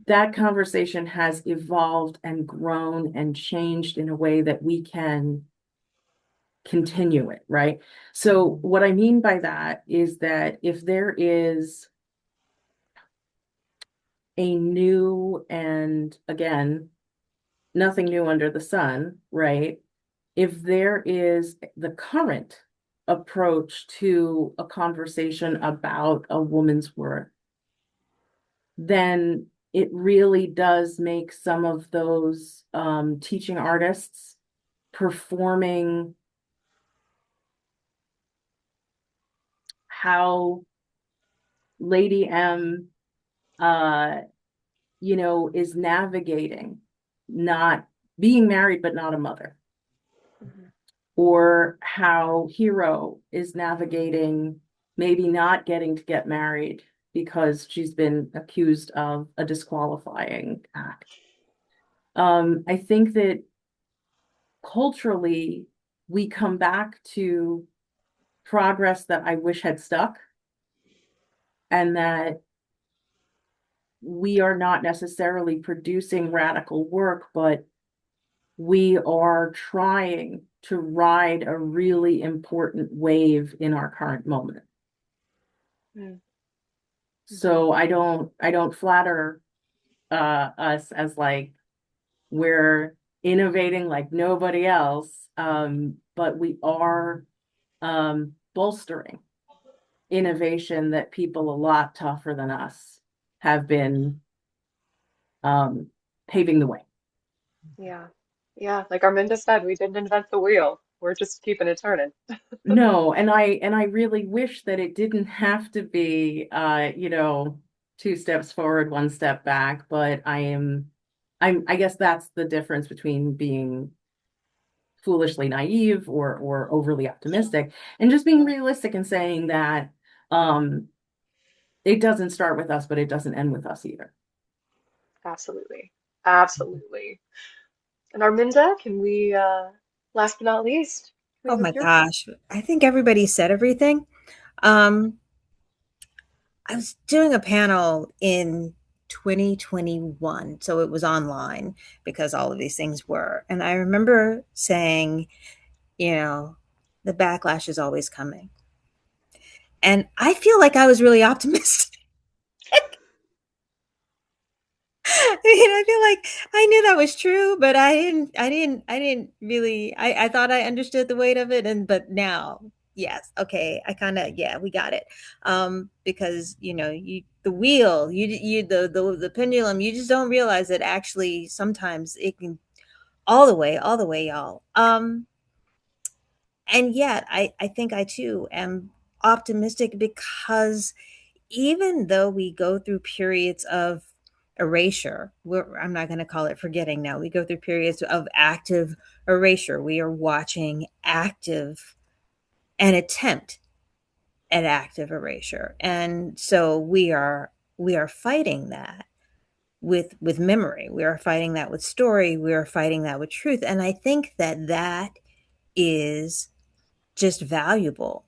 That conversation has evolved and grown and changed in a way that we can continue it, right? So what I mean by that is that if there is a new, and again, nothing new under the sun, right? If there is the current approach to a conversation about a woman's worth, then it really does make some of those teaching artists performing how Lady M, is navigating, not being married but not a mother, Mhm. or how Hero is navigating maybe not getting to get married because she's been accused of a disqualifying act. I think that culturally, we come back to progress that I wish had stuck, and that we are not necessarily producing radical work, but we are trying to ride a really important wave in our current moment. Mhm. Mhm. So I don't flatter us as like we're innovating like nobody else, but we are bolstering innovation that people a lot tougher than us have been um, paving the way. Yeah. Yeah. Like Arminda said, we didn't invent the wheel. We're just keeping it turning. No, and I really wish that it didn't have to be two steps forward, one step back, but I guess that's the difference between being foolishly naive or overly optimistic, and just being realistic and saying that um it doesn't start with us, but it doesn't end with us either. Absolutely. Absolutely. And Arminda, can we, last but not least, Oh leave my with your thoughts? gosh. I think everybody said everything. Um, I was doing a panel in 2021, so it was online because all of these things were. And I remember saying, you know, the backlash is always coming. And I feel like I was really optimistic. I feel like I knew that was true, but I didn't really, I thought I understood the weight of it. And, but now, yes, okay, I kind of, yeah, we got it. Because, the wheel, the pendulum, you just don't realize that actually sometimes it can all the way, y'all. And yet I think I too am optimistic because even though we go through periods of erasure, I'm not going to call it forgetting now. We go through periods of active erasure. We are watching active an attempt at active erasure. And so we are fighting that with memory. We are fighting that with story. We are fighting that with truth. And I think that that is just valuable.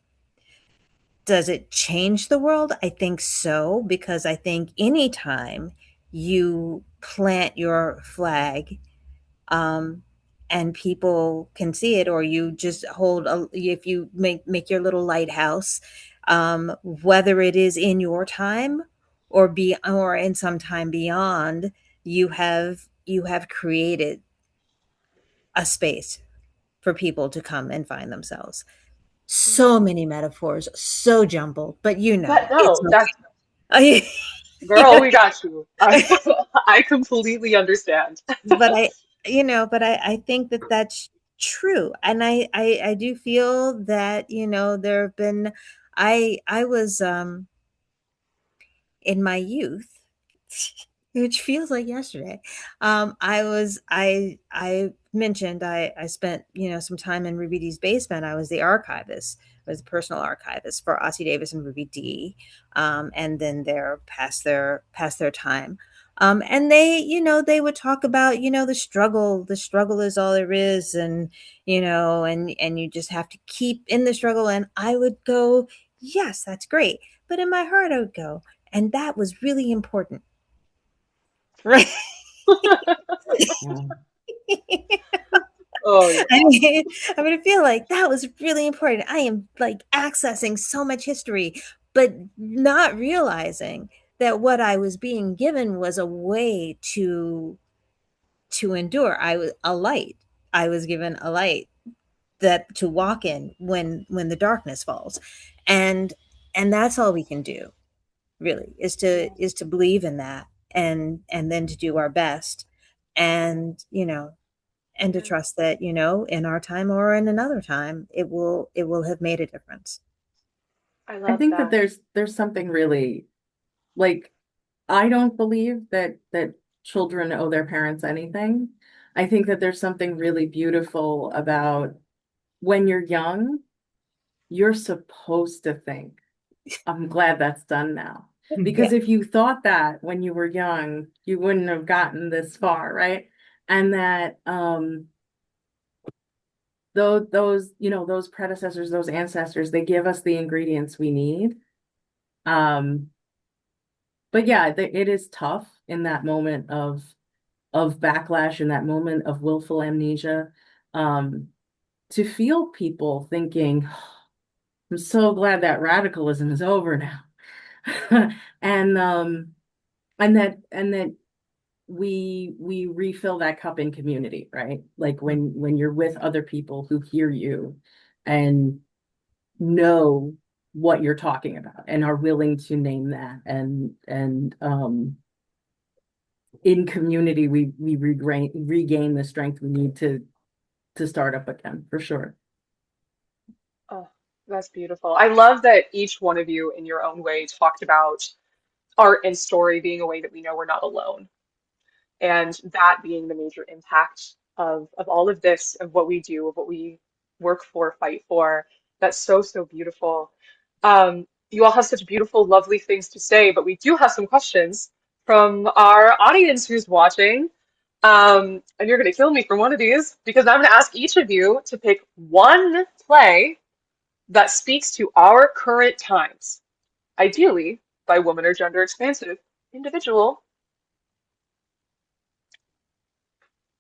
Does it change the world? I think so, because I think anytime you plant your flag, um, and people can see it, or you just if you make your little lighthouse, whether it is in your time or in some time beyond, you have created a space for people to come and find themselves. So many metaphors, so jumbled, but But it's no, that's, okay. girl, we got you. I completely understand. But I think that that's true. And I do feel that, there have been, I was, in my youth, which feels like yesterday. I mentioned I spent, some time in Ruby Dee's basement. I was the archivist. I was the personal archivist for Ossie Davis and Ruby Dee. And then they're past their time. And they would talk about, the struggle. The struggle is all there is, and you just have to keep in the struggle. And I would go, yes, that's great. But in my heart, I would go, and that was really important. Right. Yeah. Oh yeah. I feel like that was really important. I am like accessing so much history, but not realizing that what I was being given was a way to endure. I was a light. I was given a light that to walk in when the darkness falls. And and that's all we can do, really, is to believe in that, and then to do our best, and and to trust that, in our time or in another time, it will have made a difference. I I love think that that. there's something really like I don't believe that children owe their parents anything. I think that there's something really beautiful about when you're young, you're supposed to think, I'm glad that's done now. Yeah. Because if you thought that when you were young, you wouldn't have gotten this far, right? And that those predecessors, those ancestors, they give us the ingredients we need. Um, but yeah, it is tough in that moment of backlash, in that moment of willful amnesia, um, to feel people thinking, I'm so glad that radicalism is over now. And and that we refill that cup in community, right? Like when you're with other people who hear you and know what you're talking about and are willing to name that, and in community we regain the strength we need to start up again, for sure. Oh, that's beautiful. I love that each one of you, in your own way, talked about art and story being a way that we know we're not alone, and that being the major impact of all of this, of what we do, of what we work for, fight for. That's so, so beautiful. You all have such beautiful, lovely things to say, but we do have some questions from our audience who's watching. And you're going to kill me for one of these because I'm going to ask each of you to pick one play that speaks to our current times, ideally by woman or gender expansive individual.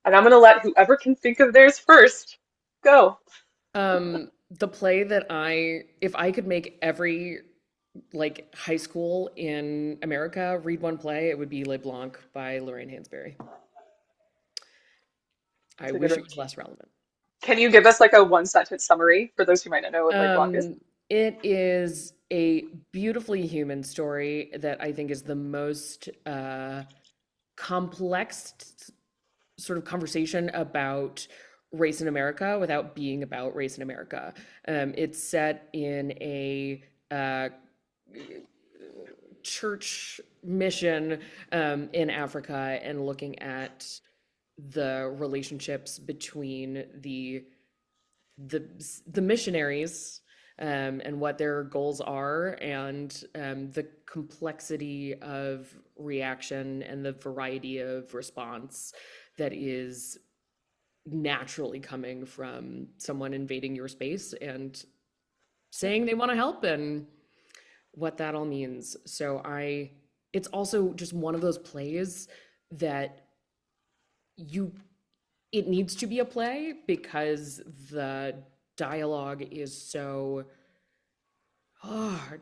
And I'm going to let whoever can think of theirs first go. The play that if I could make every like high school in America read one play, it would be Le Blanc by Lorraine Hansberry. I That's a good wish it one. was less relevant. Can you give us like a one sentence summary for those who might not know what like block is? It is a beautifully human story that I think is the most complex sort of conversation about race in America without being about race in America. It's set in a church mission in Africa and looking at the relationships between the the missionaries and what their goals are, and the complexity of reaction and the variety of response that is naturally coming from someone invading your space and saying they want to help and what that all means. It's also just one of those plays that you it needs to be a play because the dialogue is so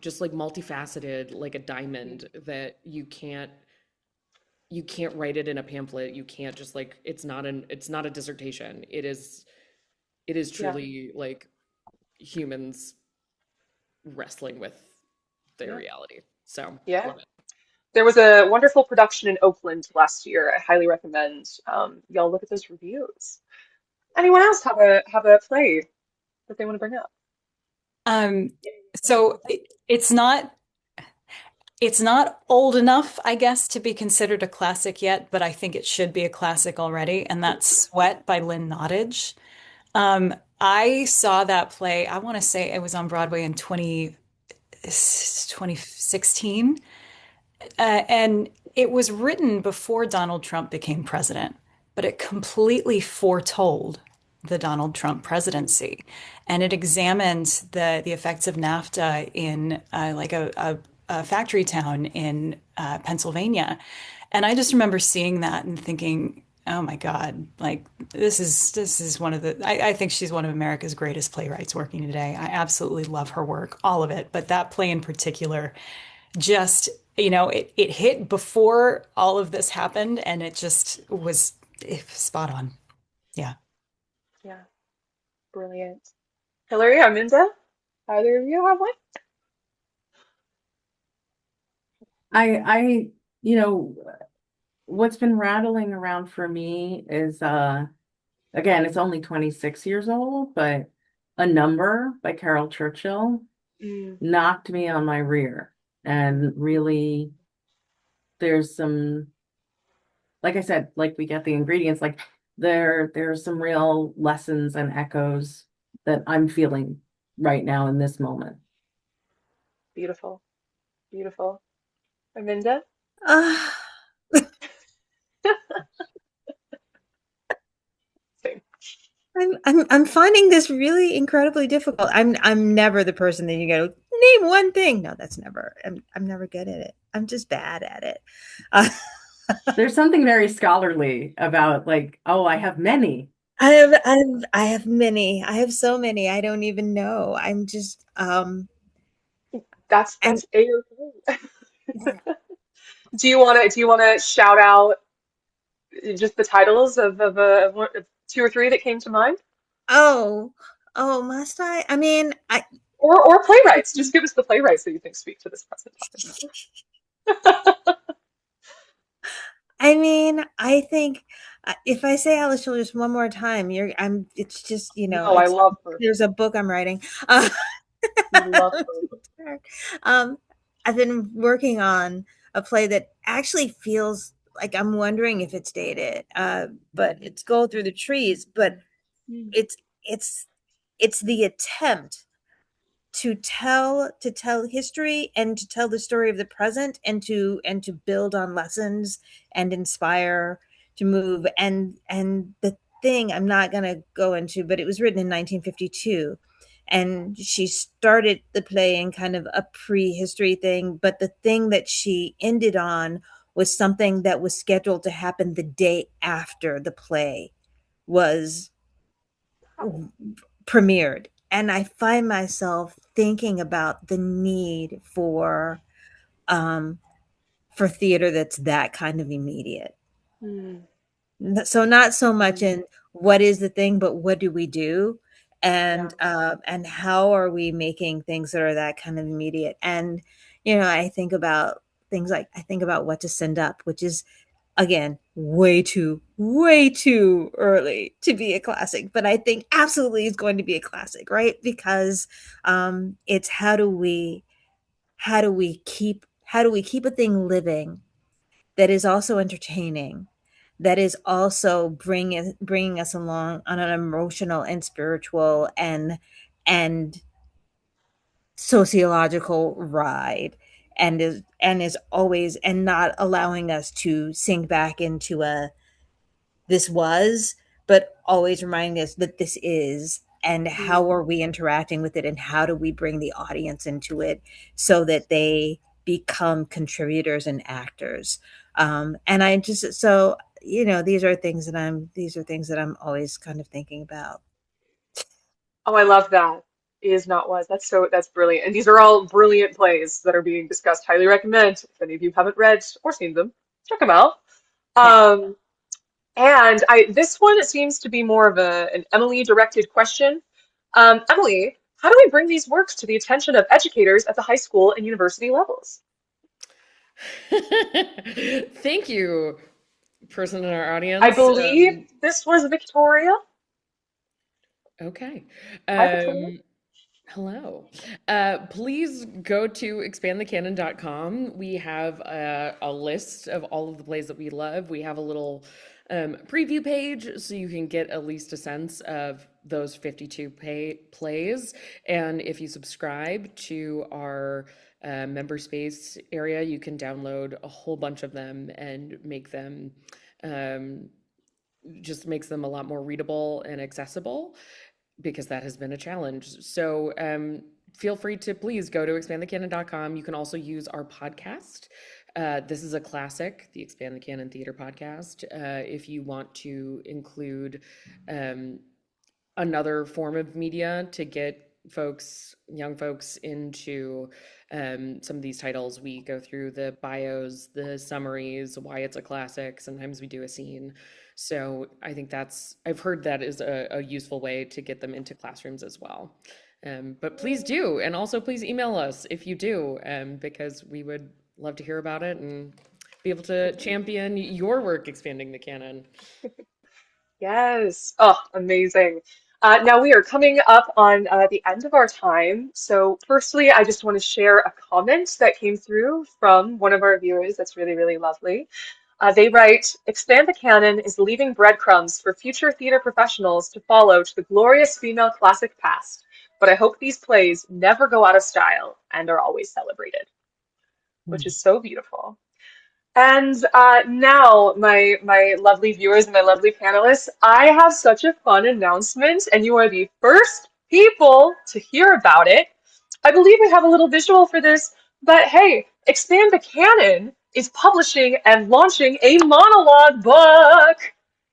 just like multifaceted, like a diamond, that you can't write it in a pamphlet. You can't just like it's not a dissertation. It is Yeah, truly like humans wrestling with their yeah, reality. So yeah. love it. There was a wonderful production in Oakland last year. I highly recommend y'all look at those reviews. Anyone else have a play that they want to bring up? Um, so it's not old enough, I guess, to be considered a classic yet, but I think it should be a classic already, and that's Sweat by Lynn Nottage. I saw that play, I want to say it was on Broadway in 2016. And it was written before Donald Trump became president, but it completely foretold the Donald Trump presidency. And it examined the effects of NAFTA in a factory town in Pennsylvania. And I just remember seeing that and thinking, oh my God, like this is one of I think she's one of America's greatest playwrights working today. I absolutely love her work, all of it. But that play in particular just, it hit before all of this happened and it just was spot on. Yeah. Yeah, brilliant. Hillary, Aminda, either of you have one? I you know what's been rattling around for me is again, it's only 26 years old, but A Number by Carol Churchill Mm, knocked me on my rear. And really, there's some, like I said, like we get the ingredients, like There are some real lessons and echoes that I'm feeling right now in this moment. Beautiful, beautiful. Aminda? Uh, Same. I'm finding this really incredibly difficult. I'm never the person that you go name one thing. No, that's never. I'm never good at it. I'm just bad at it. Uh, There's something very scholarly about like, oh, I have many. I have many. I have so many. I don't even know. I'm just and That's A-okay. Do you wanna shout out just the titles of two or three that came to mind? oh oh must I? I mean Or playwrights. Just give us the playwrights that you think speak to this present time. I mean I think if I say Alice Childress one more time, you're I'm. It's just No, I it's love her. there's a book I'm writing. Uh, We love her. um, I've been working on a play that actually feels like I'm wondering if it's dated, but it's Go Through the Trees. But Hmm. it's it's it's the attempt to tell history and to tell the story of the present and to build on lessons and inspire to move and the thing I'm not going to go into, but it was written in 1952, and she started the play in kind of a prehistory thing, but the thing that she ended on was something that was scheduled to happen the day after the play was premiered. And I find myself thinking about the need um for theater that's that kind of immediate. Hmm. So not so much Hmm. in what is the thing, but what do we do, Yeah. and how are we making things that are that kind of immediate. And I think about things like I think about What to Send Up, which is again way too early to be a classic, but I think absolutely is going to be a classic, right? Because it's how do we keep a thing living that is also entertaining, that is also bringing us along on an emotional and spiritual and sociological ride, and is always and not allowing us to sink back into a this was, but always reminding us that this is, and how Hmm. are we interacting with it, and how do we bring the audience into it so that they become contributors and actors. And I just so these are things that I'm always kind of thinking about. Oh, I love that. Is not was. That's brilliant. And these are all brilliant plays that are being discussed. Highly recommend. If any of you haven't read or seen them, check them out. Yeah. Um, and this one seems to be more of an Emily directed question. Emily, how do we bring these works to the attention of educators at the high school and university levels? Thank you, person in our I audience. believe this was Victoria. Okay. Hi, Victoria. Hello. Please go to expandthecanon.com. We have a list of all of the plays that we love. We have a little preview page so you can get at least a sense of those 52 plays. And if you subscribe to our member space area, you can download a whole bunch of them and make them um, just makes them a lot more readable and accessible because that has been a challenge. So feel free to please go to expandthecanon.com. You can also use our podcast. This is a classic, the Expand the Canon Theater podcast. If you want to include um, another form of media to get young folks into some of these titles, we go through the bios, the summaries, why it's a classic. Sometimes we do a scene. So I think I've heard that is a useful way to get them into classrooms as well. But please do. And also please email us if you do, because we would love to hear about it and be able to champion your work expanding the canon. Yes. Oh, amazing. Now we are coming up on the end of our time. So firstly, I just want to share a comment that came through from one of our viewers that's really, really lovely. They write, Expand the Canon is leaving breadcrumbs for future theater professionals to follow to the glorious female classic past, but I hope these plays never go out of style and are always celebrated, which is so beautiful. And now, my lovely viewers and my lovely panelists, I have such a fun announcement, and you are the first people to hear about it. I believe we have a little visual for this, but hey, Expand the Canon is publishing and launching a monologue book.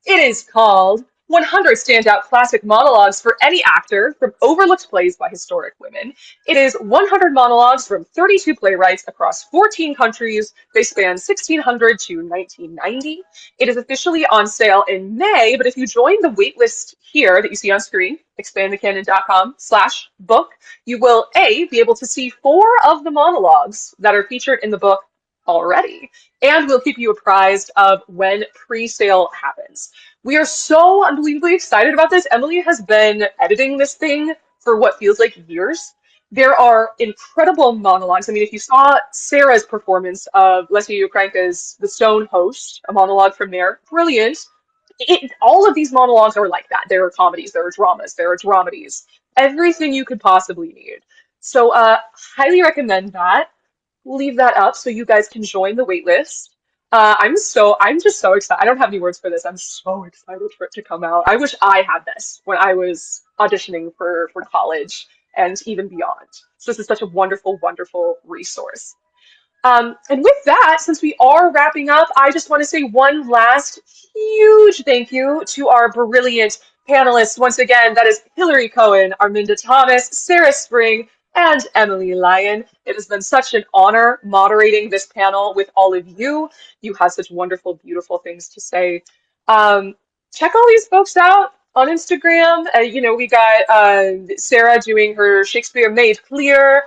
It is called 100 Standout Classic Monologues for Any Actor from Overlooked Plays by Historic Women. It is 100 monologues from 32 playwrights across 14 countries. They span 1600 to 1990. It is officially on sale in May, but if you join the waitlist here that you see on screen, expandthecanon.com/book, you will A, be able to see 4 of the monologues that are featured in the book already, and we'll keep you apprised of when pre-sale happens. We are so unbelievably excited about this. Emily has been editing this thing for what feels like years. There are incredible monologues. I mean, if you saw Sarah's performance of Leslie Ukrainka's The Stone Host, a monologue from there, brilliant. All of these monologues are like that. There are comedies, there are dramas, there are dramedies, everything you could possibly need. So, highly recommend that. Leave that up so you guys can join the wait list. I'm just so excited. I don't have any words for this. I'm so excited for it to come out. I wish I had this when I was auditioning for college and even beyond. So this is such a wonderful, wonderful resource. And with that, since we are wrapping up, I just want to say one last huge thank you to our brilliant panelists. Once again, that is Hillary Cohen, Arminda Thomas, Sarah Spring, and Emily Lyon. It has been such an honor moderating this panel with all of you. You have such wonderful, beautiful things to say. Check all these folks out on Instagram. We got Sarah doing her Shakespeare Made Clear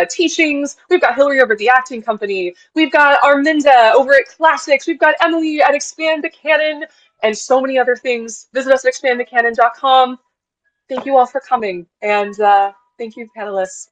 teachings. We've got Hillary over at the Acting Company. We've got Arminda over at Classics. We've got Emily at Expand the Canon and so many other things. Visit us at expandthecanon.com. Thank you all for coming. And thank you, panelists.